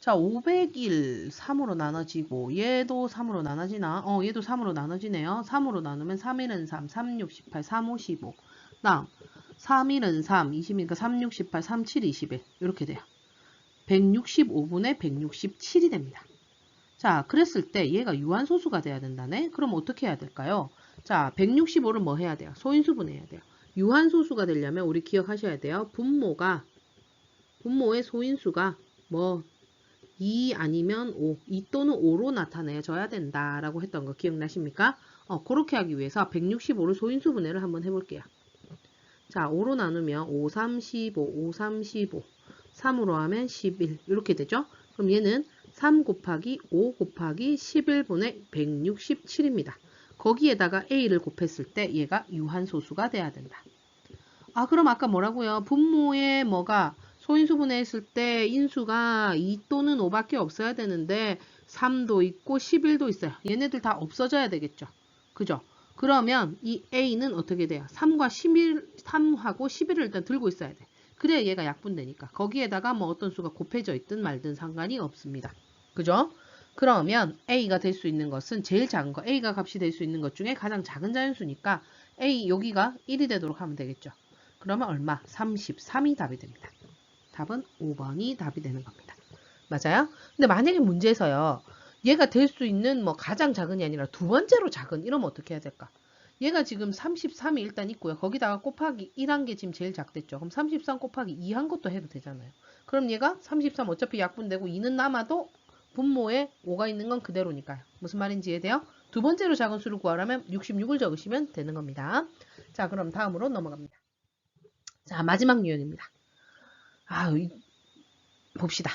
자, 501 3으로 나눠지고 얘도 3으로 나눠지나? 얘도 3으로 나눠지네요. 3으로 나누면 3일은 3, 3, 6, 18, 3, 5, 15. 다음 3일은 3, 20이니까 3, 6, 18, 3, 7, 21 이렇게 돼요. 165분의 167이 됩니다. 자, 그랬을 때 얘가 유한소수가 돼야 된다네? 그럼 어떻게 해야 될까요? 자, 165를 뭐 해야 돼요? 소인수분해야 돼요. 유한소수가 되려면 우리 기억하셔야 돼요. 분모의 소인수가 뭐 2 아니면 5, 2 또는 5로 나타내줘야 된다라고 했던 거 기억나십니까? 그렇게 하기 위해서 165를 소인수 분해를 한번 해볼게요. 자, 5로 나누면 5, 3, 15, 5, 3, 15, 3으로 하면 11 이렇게 되죠. 그럼 얘는 3 곱하기 5 곱하기 11분의 167입니다. 거기에다가 a를 곱했을 때 얘가 유한소수가 돼야 된다. 아, 그럼 아까 뭐라고요? 분모에 뭐가 소인수 분해했을 때 인수가 2 또는 5밖에 없어야 되는데 3도 있고 11도 있어요. 얘네들 다 없어져야 되겠죠. 그죠? 그러면 이 a는 어떻게 돼요? 3과 11, 3하고 11을 일단 들고 있어야 돼. 그래야 얘가 약분되니까. 거기에다가 뭐 어떤 수가 곱해져 있든 말든 상관이 없습니다. 그죠? 그러면 a가 될 수 있는 것은 제일 작은 거, a가 값이 될 수 있는 것 중에 가장 작은 자연수니까 a 여기가 1이 되도록 하면 되겠죠. 그러면 얼마? 33이 답이 됩니다. 답은 5번이 답이 되는 겁니다. 맞아요? 근데 만약에 문제에서요. 얘가 될 수 있는 뭐 가장 작은이 아니라 두 번째로 작은 이러면 어떻게 해야 될까? 얘가 지금 33이 일단 있고요. 거기다가 곱하기 1한 게 지금 제일 작댔죠. 그럼 33 곱하기 2 한 것도 해도 되잖아요. 그럼 얘가 33 어차피 약분되고 2는 남아도 분모에 5가 있는 건 그대로니까요. 무슨 말인지 이해돼요? 두 번째로 작은 수를 구하려면 66을 적으시면 되는 겁니다. 자, 그럼 다음으로 넘어갑니다. 자, 마지막 유형입니다. 봅시다.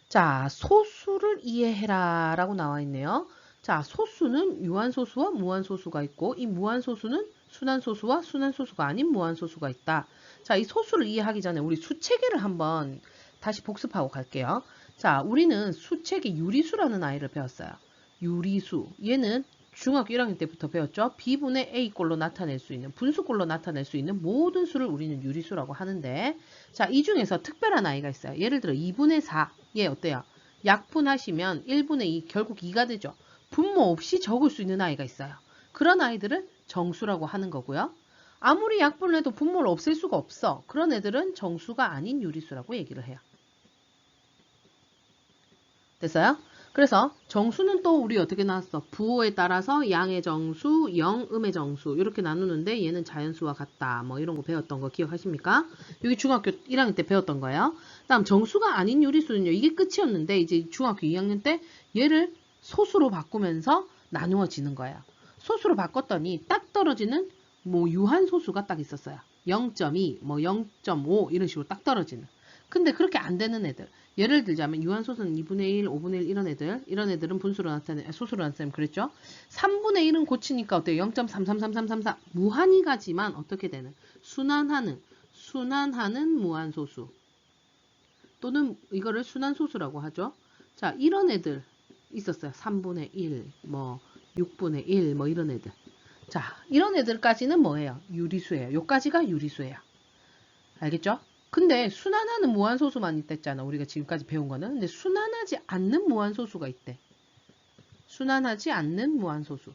자, 소수를 이해해라 라고 나와 있네요. 자, 소수는 유한소수와 무한소수가 있고 이 무한소수는 순한소수와 순한소수가 아닌 무한소수가 있다. 자, 이 소수를 이해하기 전에 우리 수체계를 한번 다시 복습하고 갈게요. 자, 우리는 수체계 유리수라는 아이를 배웠어요. 유리수. 얘는 중학교 1학년 때부터 배웠죠. B분의 A꼴로 나타낼 수 있는, 분수꼴로 나타낼 수 있는 모든 수를 우리는 유리수라고 하는데, 자, 이 중에서 특별한 아이가 있어요. 예를 들어 2분의 4. 얘 어때요? 약분하시면 1분의 2, 결국 2가 되죠. 분모 없이 적을 수 있는 아이가 있어요. 그런 아이들을 정수라고 하는 거고요. 아무리 약분을 해도 분모를 없앨 수가 없어. 그런 애들은 정수가 아닌 유리수라고 얘기를 해요. 됐어요? 그래서 정수는 또 우리 어떻게 나왔어? 부호에 따라서 양의 정수, 영, 음의 정수 이렇게 나누는데 얘는 자연수와 같다. 뭐 이런 거 배웠던 거 기억하십니까? 여기 중학교 1학년 때 배웠던 거예요. 다음 정수가 아닌 유리수는요. 이게 끝이었는데 이제 중학교 2학년 때 얘를 소수로 바꾸면서 나누어지는 거예요. 소수로 바꿨더니 딱 떨어지는 뭐 유한소수가 딱 있었어요. 0.2, 뭐 0.5 이런 식으로 딱 떨어지는. 근데 그렇게 안 되는 애들. 예를 들자면 유한소수는 2분의 1, 5분의 1 이런 애들은 분수로 나타내 소수로 나타내면 그랬죠. 3분의 1은 고치니까 어때요? 0.333334 무한히 가지만 어떻게 되는? 순환하는 무한소수 또는 이거를 순환소수라고 하죠. 자, 이런 애들 있었어요. 3분의 1, 뭐 6분의 1, 뭐 이런 애들. 자, 이런 애들까지는 뭐예요? 유리수예요. 요까지가 유리수예요. 알겠죠? 근데 순환하는 무한소수만 있댔잖아. 우리가 지금까지 배운 거는. 근데 순환하지 않는 무한소수가 있대. 순환하지 않는 무한소수.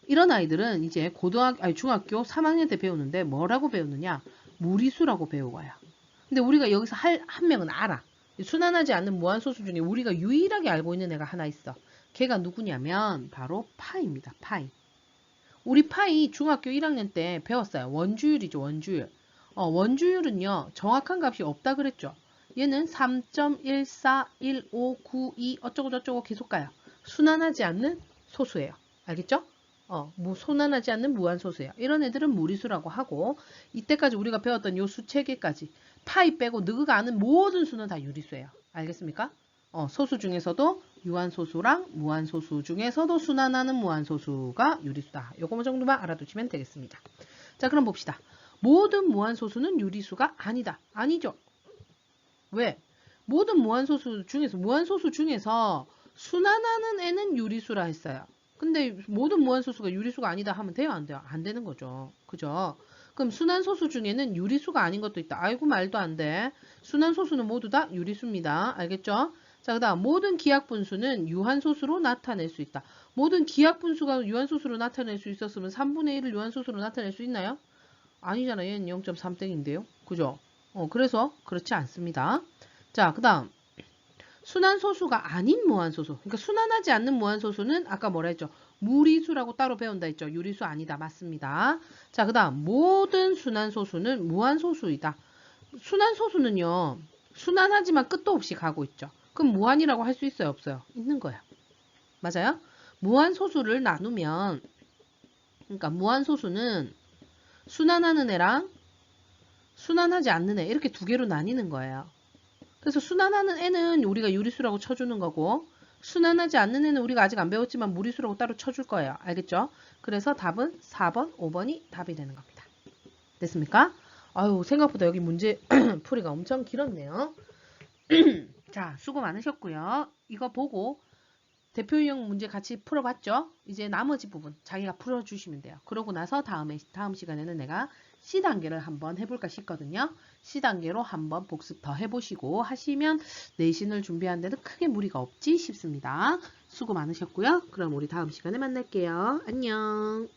이런 아이들은 이제 중학교 3학년 때 배우는데 뭐라고 배우느냐? 무리수라고 배우고요. 근데 우리가 여기서 한 명은 알아. 순환하지 않는 무한소수 중에 우리가 유일하게 알고 있는 애가 하나 있어. 걔가 누구냐면 바로 파입니다. 파이. 우리 파이 중학교 1학년 때 배웠어요. 원주율이죠. 원주율. 원주율은요. 정확한 값이 없다 그랬죠. 얘는 3.141592 어쩌고저쩌고 계속 가요. 순환하지 않는 소수예요. 알겠죠? 순환하지 않는 무한소수예요. 이런 애들은 무리수라고 하고 이때까지 우리가 배웠던 요 수 3개까지 파이 빼고 너가 아는 모든 수는 다 유리수예요. 알겠습니까? 소수 중에서도 유한소수랑 무한소수 중에서도 순환하는 무한소수가 유리수다. 요거 정도만 알아두시면 되겠습니다. 자, 그럼 봅시다. 모든 무한소수는 유리수가 아니다. 아니죠. 왜? 모든 무한소수 중에서 순환하는 애는 유리수라 했어요. 근데 모든 무한소수가 유리수가 아니다 하면 돼요? 안 돼요? 안 되는 거죠. 그죠? 그럼 순환소수 중에는 유리수가 아닌 것도 있다. 아이고 말도 안 돼. 순환소수는 모두 다 유리수입니다. 알겠죠? 자, 그 다음 모든 기하분수는 유한소수로 나타낼 수 있다. 모든 기하분수가 유한소수로 나타낼 수 있었으면 3분의 1을 유한소수로 나타낼 수 있나요? 아니잖아요. 얘는 0.3땡인데요. 그죠? 그래서 그렇지 않습니다. 자, 그 다음 순환소수가 아닌 무한소수. 그러니까 순환하지 않는 무한소수는 아까 뭐라 했죠? 무리수라고 따로 배운다 했죠. 유리수 아니다. 맞습니다. 자, 그 다음 모든 순환소수는 무한소수이다. 순환소수는요. 순환하지만 끝도 없이 가고 있죠. 그럼 무한이라고 할 수 있어요? 없어요? 있는 거예요. 맞아요? 무한소수를 나누면, 그러니까 무한소수는 순환하는 애랑 순환하지 않는 애 이렇게 두 개로 나뉘는 거예요. 그래서 순환하는 애는 우리가 유리수라고 쳐주는 거고 순환하지 않는 애는 우리가 아직 안 배웠지만 무리수라고 따로 쳐줄 거예요. 알겠죠? 그래서 답은 4번, 5번이 답이 되는 겁니다. 됐습니까? 아유, 생각보다 여기 문제 풀이가 엄청 길었네요. 자, 수고 많으셨고요. 이거 보고 대표 유형 문제 같이 풀어봤죠? 이제 나머지 부분 자기가 풀어주시면 돼요. 그러고 나서 다음 시간에는 내가 C단계를 한번 해볼까 싶거든요. C단계로 한번 복습 더 해보시고 하시면 내신을 준비하는 데는 크게 무리가 없지 싶습니다. 수고 많으셨고요. 그럼 우리 다음 시간에 만날게요. 안녕.